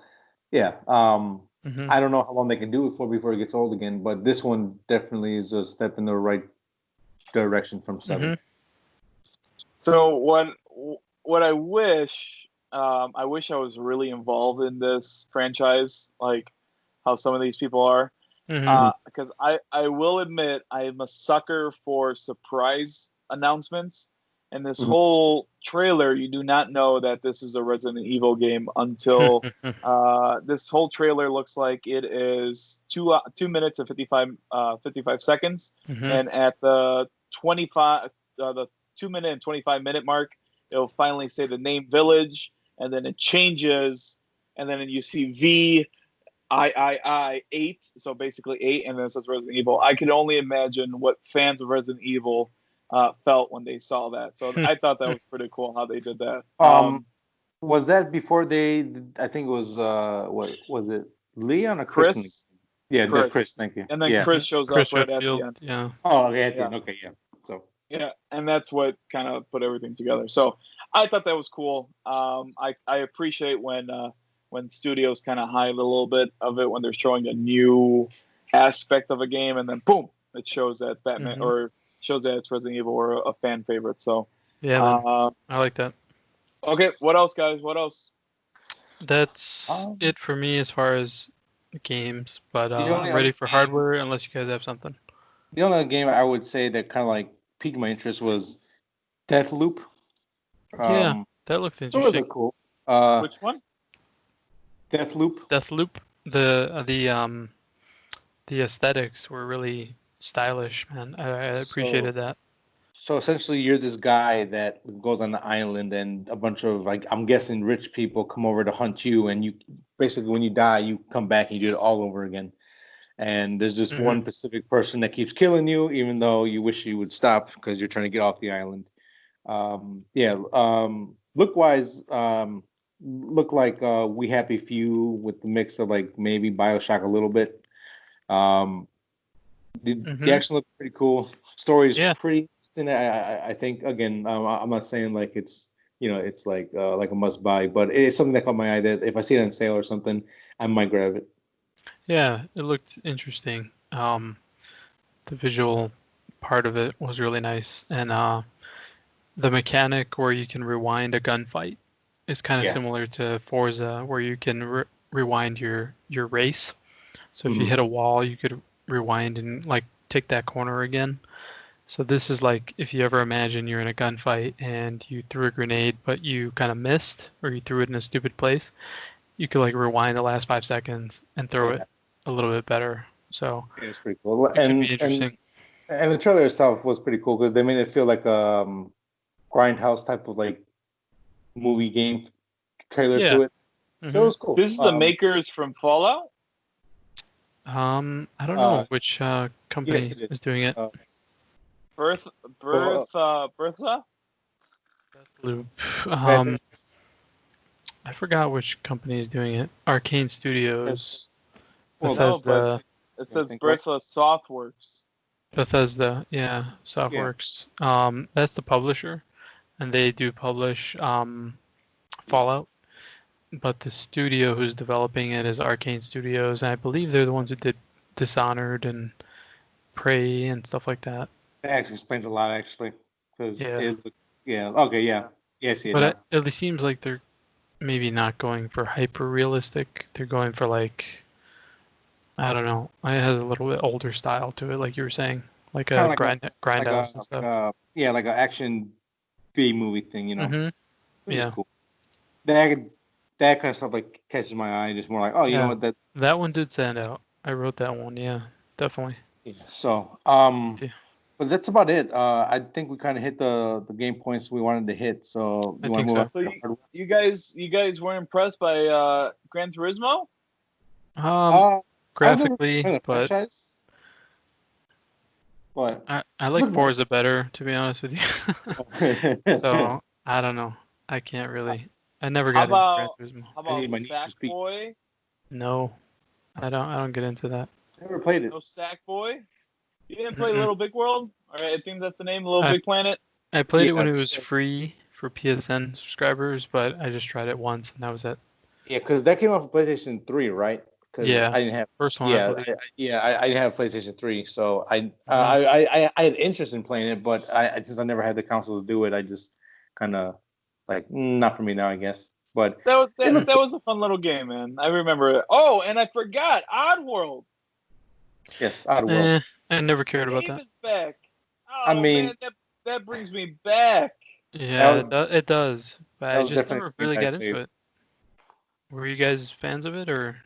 yeah, Mm-hmm. I don't know how long they can do it for before it gets old again, but this one definitely is a step in the right direction from 7. So what I wish I wish I was really involved in this franchise, like how some of these people are. Because I will admit I am a sucker for surprise announcements. And this whole trailer, you do not know that this is a Resident Evil game until this whole trailer looks like it is 2 minutes and 55 seconds, and at the 2 minute and 25 minute mark, it'll finally say the name Village, and then it changes, and then you see VIII 8, so basically 8, and then it says Resident Evil. I could only imagine what fans of Resident Evil felt when they saw that. So I thought that was pretty cool how they did that. Was that before they? I think it was what was it? Leon or Chris? Yeah, Chris. Chris. Thank you. And then yeah. Chris shows Chris up right Redfield, at the end. yeah. Oh, okay, at the Yeah. end. Okay, yeah. So yeah, and that's what kind of put everything together. So I thought that was cool. I appreciate when studios kind of hide a little bit of it when they're showing a new aspect of a game, and then boom, it shows that it's Batman or shows that it's Resident Evil or a fan favorite. So Yeah, man. I like that. Okay, what else, guys? What else? That's it for me as far as games, but I'm only ready other for game- hardware unless you guys have something. the only game I would say that kind of like piqued my interest was Deathloop. Yeah, that looked Sort of interesting. cool. Which one? Deathloop. Deathloop. The aesthetics were really stylish, man. I appreciated that. So essentially, you're this guy that goes on the island, and a bunch of like I'm guessing rich people come over to hunt you, and you basically when you die, you come back and you do it all over again. And there's just one specific person that keeps killing you, even though you wish you would stop because you're trying to get off the island. Look wise, look like We Happy Few with the mix of like maybe Bioshock a little bit. The action looked pretty cool. Story's pretty. I think again, I'm not saying like it's it's like a must buy, but it's something that caught my eye that if I see it on sale or something, I might grab it. Yeah, it looked interesting. The visual part of it was really nice, and the mechanic where you can rewind a gunfight is kind of similar to Forza, where you can rewind your race. So if you hit a wall, you could rewind and like take that corner again. So this is like if you ever imagine you're in a gunfight and you threw a grenade, but you kind of missed, or you threw it in a stupid place, you could like rewind the last 5 seconds and throw it a little bit better. So it was pretty cool, it could be interesting. And the trailer itself was pretty cool because they made it feel like a grindhouse type of like movie game trailer to it. So it was cool. This is the makers from Fallout. I don't know which company is doing it. Bertha? Loop. Man, I forgot which company is doing it. Arcane Studios, well, No, but Bethesda, it I says think, right? Bertha Softworks. yeah, Yeah. Softworks. That's the publisher, and they do publish Fallout. But the studio who's developing it is Arcane Studios, and I believe they're the ones who did Dishonored and Prey and stuff like that. That actually explains a lot, actually. Because Yeah. yeah, okay, yeah. Yeah, I see it But now. it seems like they're maybe not going for hyper realistic. They're going for like, I don't know. It has a little bit older style to it, like you were saying, like Kind a of like grindhouse and stuff. yeah, like an action B movie thing, which is Yeah. cool. That kind of stuff like catches my eye. Just more like, oh, you know Yeah. what? That That one did stand out. I wrote that one. Yeah, definitely. yeah. So, Yeah. but that's about it. I think we kind of hit the game points we wanted to hit. So I you want think to move so. on? So to hardware? you guys weren't impressed by Gran Turismo? I was never Graphically, in the but franchise, but I like look Forza nice. better, to be honest with you. So I don't know. I can't really. I never How got into Gran about Turismo. how I about need my niece to speak. Sackboy? No, I don't. I don't get into that. Never played it. No Sackboy? You didn't play Mm-mm. Little Big World? All right, I think that's the name, Little I Big Planet. I played it Yeah, when it was yes. free for PSN subscribers, but I just tried it once and that was it. Yeah, because that came off of PlayStation 3, right? Because Yeah, I didn't have. first one I Yeah, believe. I didn't have PlayStation 3, so Uh-huh. I had interest in playing it, but since I never had the console to do it, I just kind of like not for me now, I guess. But That was it looked that was a fun little game, man. I remember it. Oh, and I forgot Oddworld. yes, Oddworld. I never cared about Game that. is back. I Oh mean, man, that brings me back. that Yeah, was it does, but that I was just definitely never a game really that I got into played. it. Were you guys fans of it or?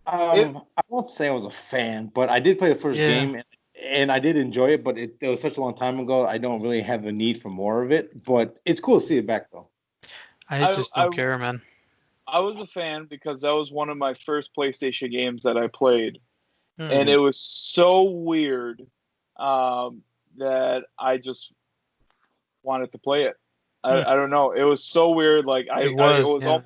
It I won't say I was a fan, but I did play the first Yeah, game, and I did enjoy it. But it was such a long time ago, I don't really have a need for more of it. But it's cool to see it back, though. I I just don't I care, man. I was a fan because that was one of my first PlayStation games that I played, and Hmm. it was so weird that I just wanted to play it. Hmm. I don't know. It was so weird. Like It was, yeah.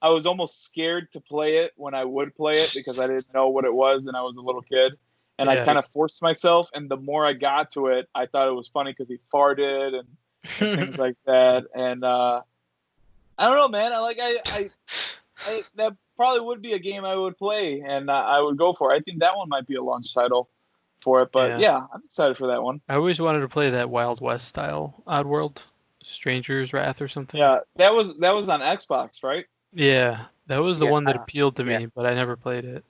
I was almost scared to play it when I would play it because I didn't know what it was and I was a little kid. And I Yeah. kind of forced myself. And the more I got to it, I thought it was funny because he farted and things like that. And I don't know, man. I that probably would be a game I would play and I would go for. I think that one might be a launch title for it. But Yeah. yeah, I'm excited for that one. I always wanted to play that Wild West style Oddworld, Stranger's Wrath or something. Yeah, that was on Xbox, right? Yeah, that was the Yeah, one that appealed to yeah. me, but I never played it.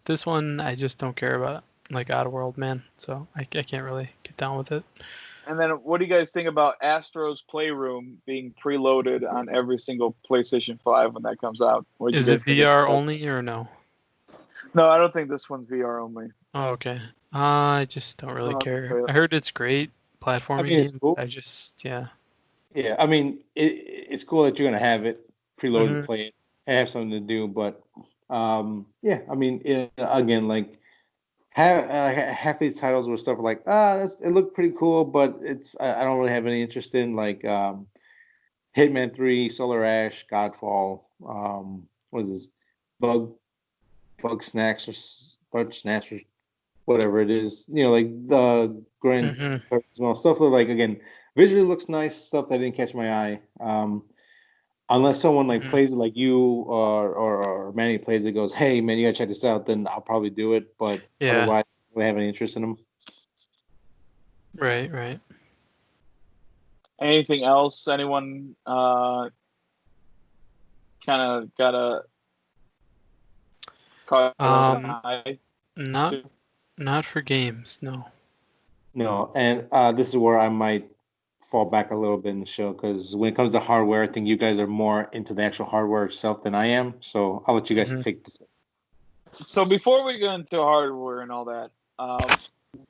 This one I just don't care about, like Oddworld, man. So I can't really get down with it. And then, what do you guys think about Astro's Playroom being preloaded on every single PlayStation 5 when that comes out? What do you Is it guys think about VR that? only or no? No, I don't think this one's VR only. Oh, okay. I just don't really I'll have to care. play it. I heard it's great I platforming mean, it's game. cool. I just, yeah. Yeah, I mean, it's cool that you're gonna have it preloaded to Hmm. play it and have something to do. But yeah, I mean, again, like half these titles were stuff like it looked pretty cool, but I don't really have any interest in like Hitman 3, Solar Ash, Godfall, what is this, Bug Bug Snacks Bug Snatch or whatever it is, like the Grand Hmm. Turismo stuff that like again visually looks nice, stuff that didn't catch my eye. Unless someone like Hmm. plays it like you or Manny plays it, goes, hey man, you gotta check this out, then I'll probably do it. But Yeah. otherwise, I don't have any interest in them. Right. Right. Anything else? Anyone kind of got a caught an Um, eye not to? not for games. No. No, and this is where I might fall back a little bit in the show because when it comes to hardware, I think you guys are more into the actual hardware itself than I am. So I'll let you guys Hmm. take this. So before we go into hardware and all that,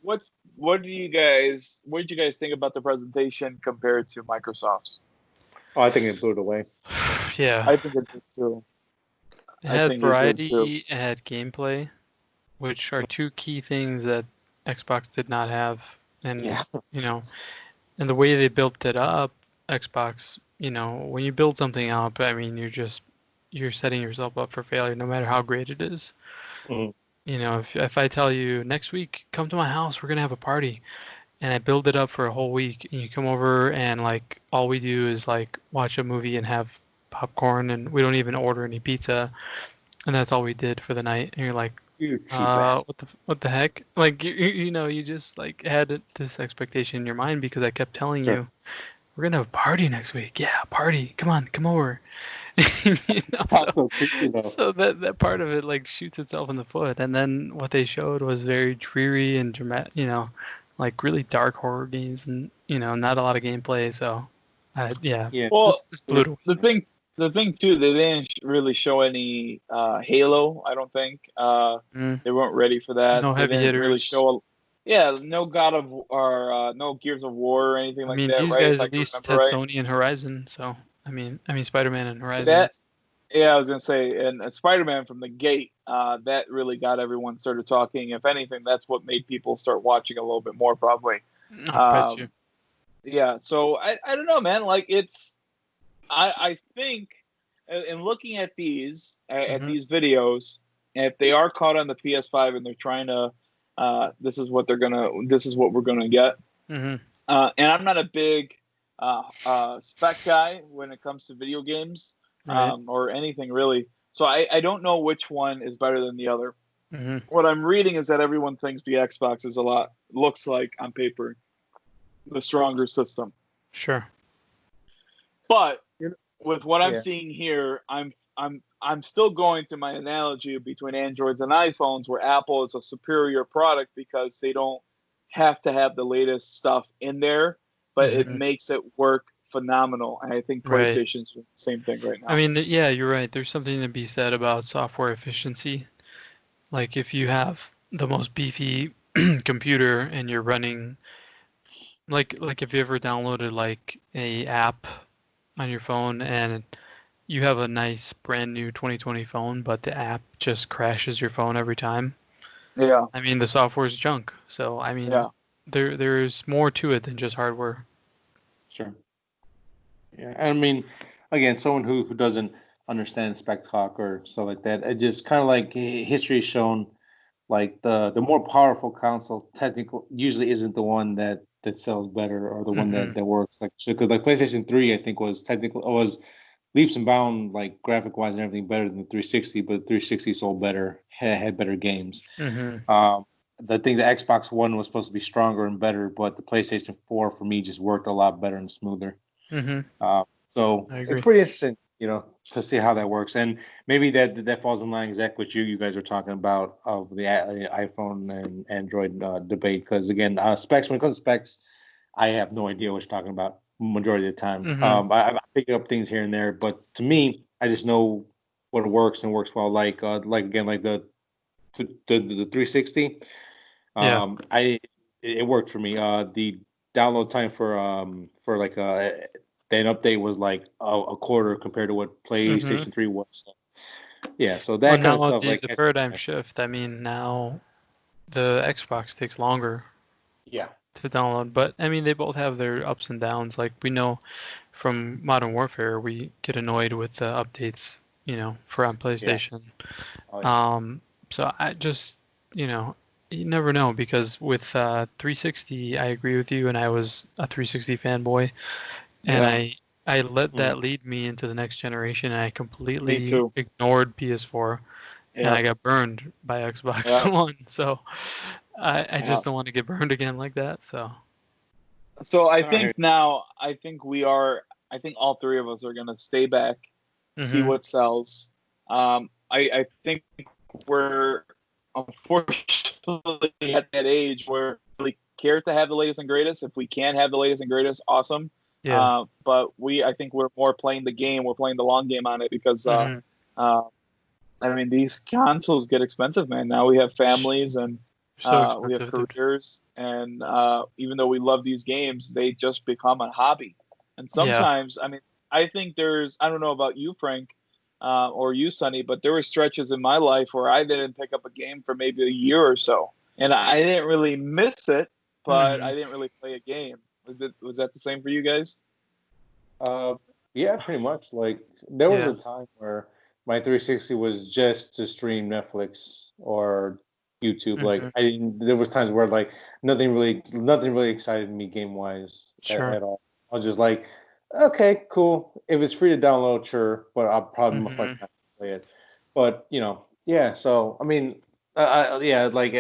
what what did you guys think about the presentation compared to Microsoft's? Oh, I think it blew it away. Yeah. I think it did too. It I had think it did too. variety. It had gameplay, which are two key things that Xbox did not have. And Yeah. you know, and the way they built it up, Xbox, when you build something up, I mean, you're setting yourself up for failure no matter how great it is. Mhm. If I tell you next week, come to my house, we're gonna have a party, and I build it up for a whole week, and you come over and like all we do is like watch a movie and have popcorn, and we don't even order any pizza, and that's all we did for the night, and you're like, You cheap ass. what the heck? Like you just like had this expectation in your mind because I kept telling Sure. you we're gonna have a party next week. Yeah, party. Come on, come over. So Sounds so creepy though. so that part of it like shoots itself in the foot, and then what they showed was very dreary and dramatic, like really dark horror games, and not a lot of gameplay. So, yeah, Yeah. Well, this blew it away. the thing too, they didn't really show any Halo. I don't think Mm, they weren't ready for that. no They heavy didn't really hitters. show. Yeah, no God of or no Gears of War or anything I like mean, that, these right? If guys I at can least remember had right. Sony and Horizon. So, I mean Spider-Man and Horizon. That Yeah, I was gonna say, and Spider-Man from the gate, that really got everyone started talking. If anything, that's what made people start watching a little bit more, probably. I'll bet you. Um, yeah, so I don't know, man. Like I think in looking at Hmm. these videos, if they are caught on the PS5 and they're trying to, this is what we're gonna get. Hmm. And I'm not a big spec guy when it comes to video games Right. or anything really. So I don't know which one is better than the other. Hmm. What I'm reading is that everyone thinks the Xbox is looks like on paper, the stronger system. Sure. But You know, with what I'm yeah. seeing here, I'm still going to my analogy between Androids and iPhones, where Apple is a superior product because they don't have to have the latest stuff in there, but it Hmm. makes it work phenomenal. And I think Right. PlayStation's doing the same thing right I now. mean, yeah, you're right. There's something to be said about software efficiency. Like if you have the most beefy computer and you're running like if you ever downloaded like a app on your phone and you have a nice brand new 2020 phone, but the app just crashes your phone every time. Yeah, I mean, the software's junk. So, I mean, yeah. there's more to it than just hardware. Sure. Yeah. I mean, again, someone who doesn't understand spec talk or stuff like that, it just kind of like history has shown, like the more powerful console technical usually isn't the one that sells better or the one Hmm. that works. Like, so because like PlayStation 3, I think was leaps and bounds like graphic wise and everything better than the 360, but the 360 sold better, had better games. Hmm. Um, I think the Xbox One was supposed to be stronger and better, but the PlayStation 4 for me just worked a lot better and smoother. Hmm. So I it's agree. pretty interesting, to see how that works, and maybe that falls in line exactly what you guys are talking about of the iPhone and Android debate. Because again, specs when it comes to specs, I have no idea what you're talking about majority of the time. Hmm. I pick up things here and there, but to me, I just know what works and works well. Like again, like the 360. Yeah. It worked for me. The download time for like an update was like a quarter compared to what Hmm. PlayStation 3 was. So, yeah, so Well, that kind of now stuff the like the paradigm shift. I mean, now the Xbox takes longer yeah, to download, but I mean, they both have their ups and downs. Like we know from Modern Warfare, we get annoyed with the updates, for on yeah, PlayStation. oh yeah, Um, so I just, you know, you never know because with 360, I agree with you, and I was a 360 fanboy, and Yeah, I let mm, that lead me into the next generation, and I me completely too. ignored PS4, and Yeah, I got burned by Xbox yeah, One. So I yeah. just don't want to get burned again like that. So So I all think right, now, I think all three of us are going to stay back, see hmm. what sells. I think we're unfortunately at that age where we really care to have the latest and greatest. If we can have the latest and greatest, awesome. Yeah. But I think we're more playing the game. We're playing the long game on it because, Hmm. uh, I mean, these consoles get expensive, man. Now we have families and So we have expensive, dude. careers, and even though we love these games, they just become a hobby. And Yeah. sometimes, I mean, I think I don't know about you, Frank, or you, Sonny, but there were stretches in my life where I didn't pick up a game for maybe a year or so, and I didn't really miss it. but I didn't really play a game. Was that the same for you guys? Yeah, pretty much. Like there was Yeah. a time where my 360 was just to stream Netflix or YouTube. Like I didn't. There was times where like nothing really excited me game wise Sure. at all. I was just like, okay, cool. If it's free to download, sure, but I'll probably most likely not play it. But yeah. So I mean, yeah, like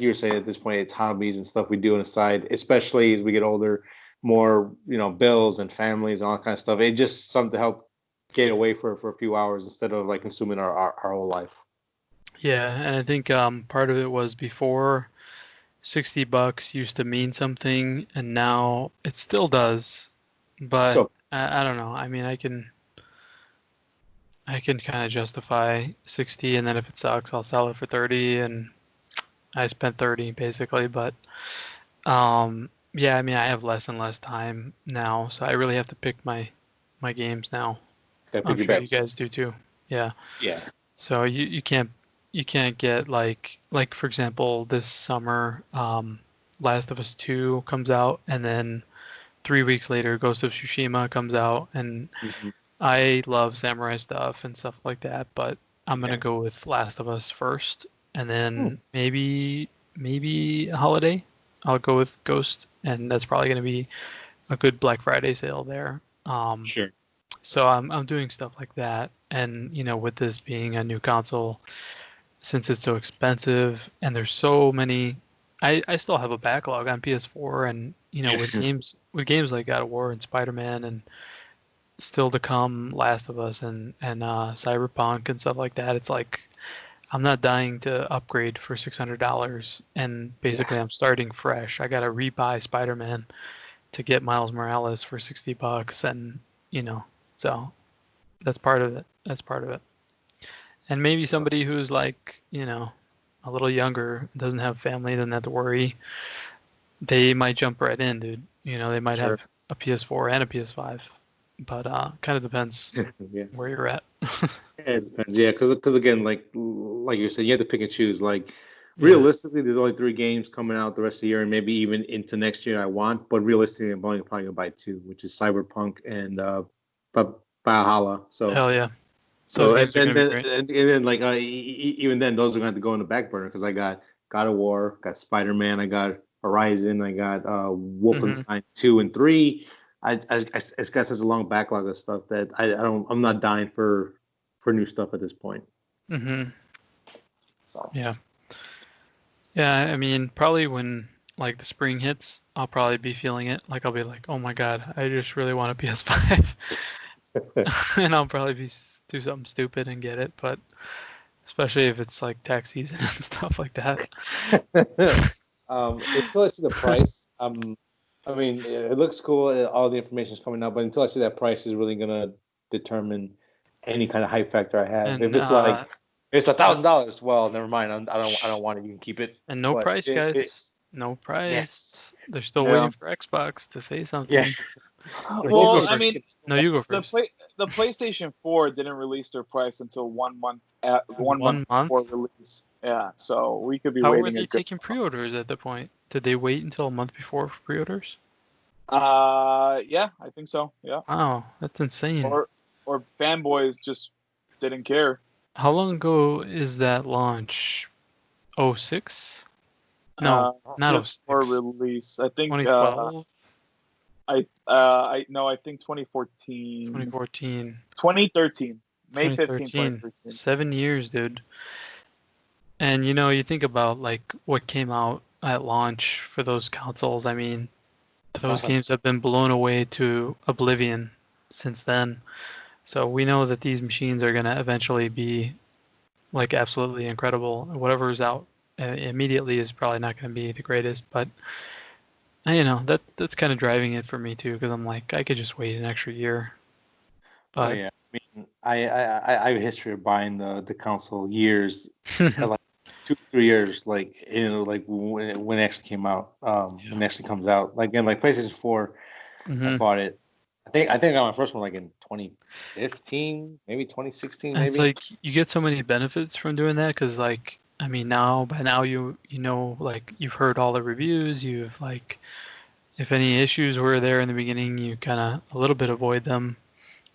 you were saying, at this point, it's hobbies and stuff we do on the side, especially as we get older, more bills and families and all that kind of stuff. It's just something to help get away for a few hours instead of like consuming our whole life. Yeah, and I think part of it was before $60 used to mean something, and now it still does. But So I don't know. I mean, I can kind of justify 60, and then if it sucks, I'll sell it for 30, and I spent 30 basically. But yeah, I mean, I have less and less time now, so I really have to pick my games now. gotta pick I'm your sure you bets. guys do too. Yeah. Yeah. So you can't get like for example this summer, Last of Us 2 comes out, and then 3 weeks later Ghost of Tsushima comes out, and Mhm. I love samurai stuff and stuff like that, but I'm gonna Yeah. go with Last of Us first, and Hmm. then maybe a holiday I'll go with Ghost, and that's probably gonna be a good Black Friday sale there. Sure. So I'm doing stuff like that, and with this being a new console, since it's so expensive and there's so many, I still have a backlog on PS4, and with Yeah. games like God of War and Spider-Man, and still to come Last of Us and Cyberpunk and stuff like that. It's like I'm not dying to upgrade for $600, and basically Yeah. I'm starting fresh. I gotta rebuy Spider-Man to get Miles Morales for $60, and so that's part of it. That's part of it. And maybe somebody who's like, a little younger, doesn't have family, doesn't have to worry, they might jump right in, dude. They might Sure. have a PS4 and a PS5, but kind of depends Yeah. where you're at. Yeah, it depends. Yeah, because again, like you said, you have to pick and choose. Like Yeah. realistically, there's only 3 games coming out the rest of the year, and maybe even into next year. I want, but realistically, I'm only probably gonna buy 2, which is Cyberpunk and Valhalla. So, Hell yeah. Those so and games are then gonna be great. and then like even then, those are going to go on the back burner because I got God of War, got Spider Man, I got Horizon, I got Hmm. Wolfenstein 2 and 3. It's got such a long backlog of stuff that I'm not dying for new stuff at this point. Hmm. So Yeah. Yeah, I mean, probably when like the spring hits, I'll probably be feeling it. Like I'll be like, "Oh my God, I just really want a PS5." And I'll probably do something stupid and get it, but especially if it's like tax season and stuff like that. until I see the price, I mean, it looks cool. All the information is coming out, but until I see that price is really gonna determine any kind of hype factor I have. If And it's like it's no, $1,000, well, never mind. I don't want it. You can keep it. and no But price, guys. No yeah, price. They're still Yeah. waiting for Xbox to say yeah. something. You Well, go I mean, first. No, you go the first. PlayStation 4 didn't release their price until 1 month at 1 month 1 month? before release. Yeah, so we could be How were waiting a they good. taking pre-orders at the point? Did they wait until a month before for pre-orders? Yeah, I think so. Yeah, Wow, that's insane. or fanboys just didn't care. How long ago is that launch? Oh six? No, Uh, not oh PS4 six. release. I think. 2012, I no, I think 2014, 2014, 2013, May 15th, 2013. 2013. 7 years, dude. And you think about like what came out at launch for those consoles. I mean, those games have been blown away to oblivion since then. So we know that these machines are going to eventually be like absolutely incredible. Whatever's out immediately is probably not going to be the greatest, but that's kind of driving it for me too, because I'm like I could just wait an extra year. Oh But yeah. I mean, I have a history of buying the console years, like 2 3 years, like like when it actually came out, when it actually comes out. Like in like PlayStation 4, I hmm bought it. I think I got my first one like in 2015, maybe 2016, and it's maybe. like you get so many benefits from doing that, because like I mean, by now you know, like, you've heard all the reviews. You've, like, if any issues were there in the beginning, you kind of a little bit avoid them.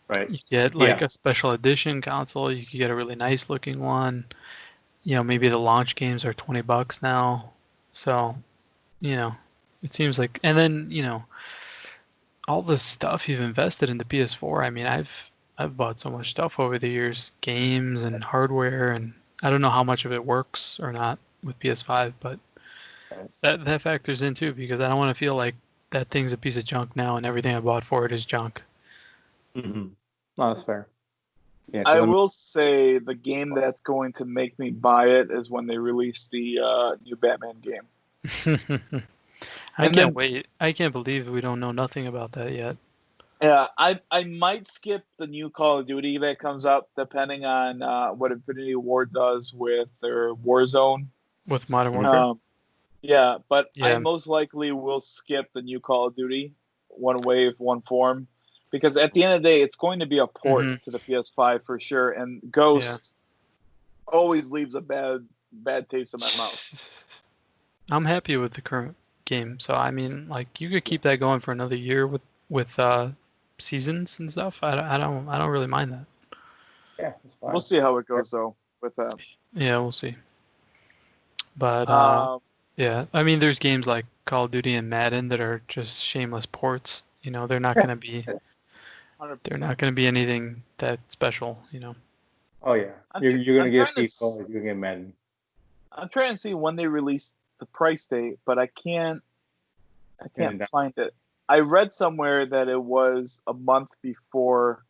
Right. You get like Yeah. a special edition console. You could get a really nice looking one. You know, maybe the launch games are $20 now. So, you know, it seems like, and then, you know, all the stuff you've invested in the PS4. I mean, I've bought so much stuff over the years, games and hardware, and I don't know how much of it works or not with PS5, but Right. that factors in too, because I don't want to feel like that thing's a piece of junk now and everything I bought for it is junk. Mm-hmm. No, that's fair. Yeah. I will say the game that's going to make me buy it is when they release the new Batman game. I And can't then- wait. I can't believe we don't know nothing about that yet. Yeah, I might skip the new Call of Duty that comes up depending on what Infinity Ward does with their Warzone. With Modern Warfare? Yeah, but I Yeah. most likely will skip the new Call of Duty, one wave, one form, because at the end of the day, it's going to be a port Mhm. to the PS5 for sure, and Ghost always leaves a bad taste in my mouth. I'm happy with the current game. So I mean, like, you could keep that going for another year with seasons and stuff. I don't really mind that. Yeah, that's fine. We'll see how it goes though with that. Yeah, we'll see. But Um, yeah, I mean, there's games like Call of Duty and Madden that are just shameless ports. You know, they're not gonna be 100%. anything that special. You know. Oh yeah, I'm you're gonna I'm get trying to FIFA. You're gonna get Madden. I'm trying to see when they release the price date, but I can't And find it. I read somewhere that it was a month before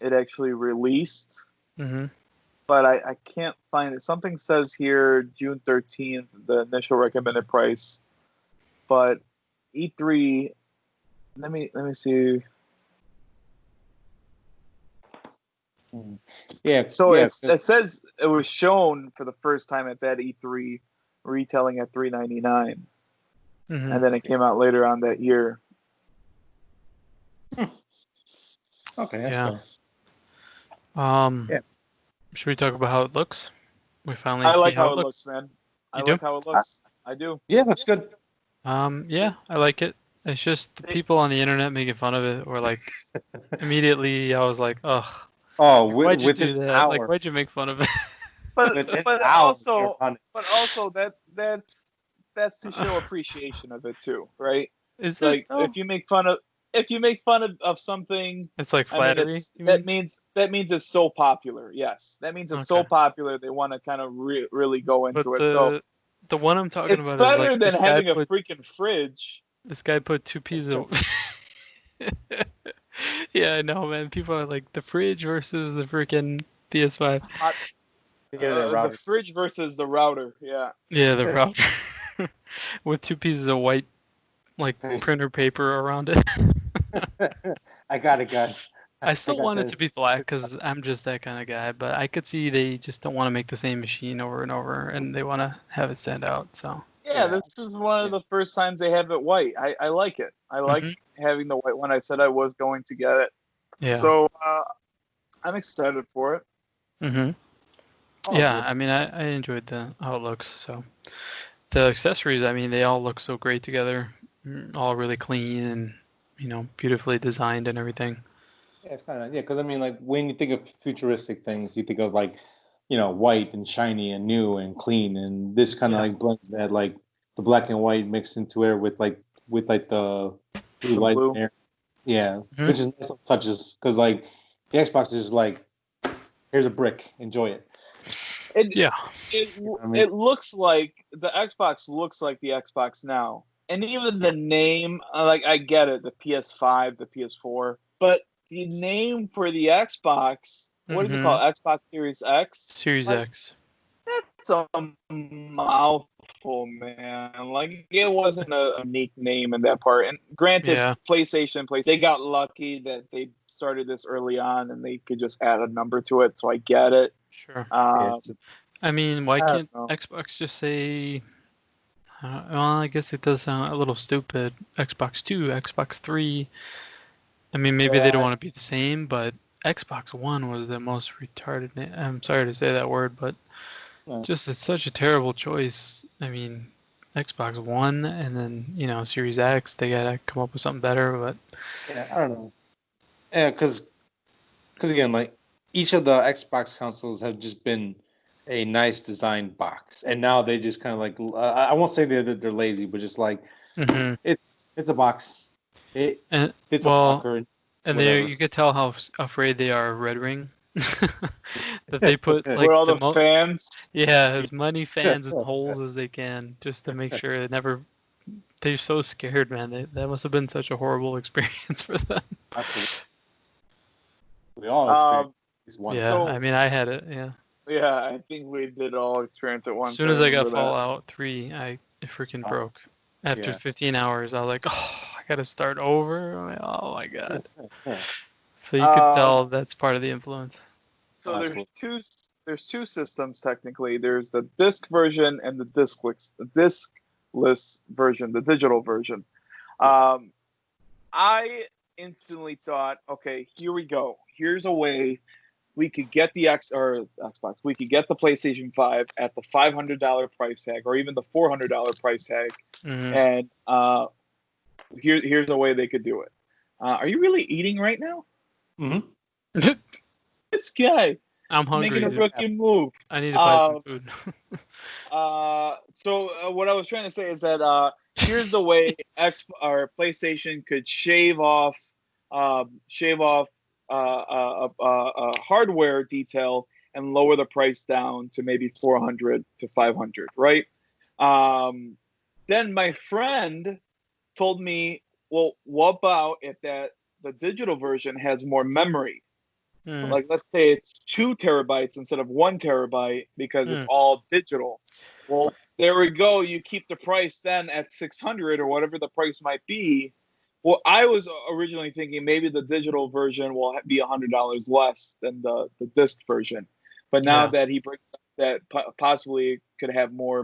it actually released, Mm-hmm. but I can't find it. Something says here June 13th, the initial recommended price, but E3. Let me see. yeah, So yeah, it says it was shown for the first time at that E3, retailing at $399, Mm-hmm. and then it came out later on that year. okay. That's Yeah. fair. Yeah. Should we talk about how it looks? We finally I see like how how it it looks. looks, man. I You like do? how it looks. I do. Yeah, that's good. Yeah, I like it. It's just the people on the internet making fun of it, or like immediately I was like, ugh, Oh, why'd you within do an that? Like, hour, why'd you make fun of it? within But an hour, they're also on it. that's to show appreciation of it too, right? Is it Like though? if you make fun of something, It's like I mean flattery. You that mean? means it's so popular. Yes, that means it's so Okay. popular they want to kind of really go But into it. So the one I'm talking it's about is like better than having a freaking fridge. this guy put two pieces of. Yeah, I know, man. People are like the fridge versus the freaking PS5. Hot, To get a the router. fridge versus the router. Yeah. Yeah, the router with two pieces of white like printer paper around it. I got it, guys. I still got want it this. to be black because I'm just that kind of guy, but I could see they just don't want to make the same machine over and over, and they want to have it stand out. So Yeah, Yeah. this is one of the first times they have it white. I like it. I like having the white one. I said I was going to get it. yeah, So I'm excited for it. mm-hmm. Oh, Yeah. good. I mean, I enjoyed how it looks. So the accessories, I mean, they all look so great together, all really clean and beautifully designed and everything. Yeah, it's kind of because I mean, like when you think of futuristic things, you think of like, white and shiny and new and clean, and this kind of like blends that like the black and white mixed into it with like the blue The light blue. there. Yeah, Mhm. which is nice little touches because like the Xbox is like, here's a brick, enjoy it. Yeah. It looks like the Xbox looks like the Xbox now, and even the name. Like I get it, the PS5, the PS4, but the name for the Xbox. What is it called? Xbox Series X. Series Like, X. That's a mouthful, man. Like it wasn't a unique name in that part. And granted, Yeah. PlayStation, they got lucky that they started this early on and they could just add a number to it. So I get it. Sure. Yeah, I mean, why I can't don't know. Xbox just say? Well, I guess it does sound a little stupid. Xbox 2, Xbox 3. I mean, maybe they don't want to be the same, but Xbox One was the most retarded name. I'm sorry to say that word, but Just it's such a terrible choice. I mean, Xbox One and then Series X. They gotta come up with something better. But Yeah, I don't know. Yeah, because again, like each of the Xbox consoles have just been a nice designed box, and now they just kind of like I won't say they're lazy, but just like hmm it's a box. It and it's a well, locker and and they whatever. you could tell how afraid they are of Red Ring. That they put With like all the fans. yeah, as many fans and holes as they can just to make sure it never. They're so scared, man. That must have been such a horrible experience for them. Absolutely. We all Um, experience at least once. Yeah, So I mean, I had it. Yeah. yeah, I think we did all experience at As once. soon I as I got remember that. Fallout 3, it freaking Oh, broke. After yeah. 15 hours, I was like, oh, I gotta start over. I'm like, oh my god. Yeah, So you could Um, tell that's part of the influence. so absolutely. there's two systems technically. There's the disc version and the discless version, the digital version. Yes. I instantly thought, okay, here we go. Here's a way we could get the Xbox. We could get the PlayStation 5 at the $500 price tag, or even the $400 price tag, hmm and here's a way they could do it. Are you really eating right now? Mm-hmm. This guy I'm making hungry, a dude. rookie move. I need to buy some food. So what I was trying to say is that here's the way X or PlayStation could shave off hardware detail and lower the price down to maybe 400 to 500, right? Then my friend told me, well, what about if the digital version has more memory? Mm, Like, let's say it's 2 terabytes instead of 1 terabyte because it's mm, all digital. Well, there we go. You keep the price then at 600 or whatever the price might be. Well, I was originally thinking maybe the digital version will be $100 less than the disc version, but now yeah. that he brings up that possibly could have more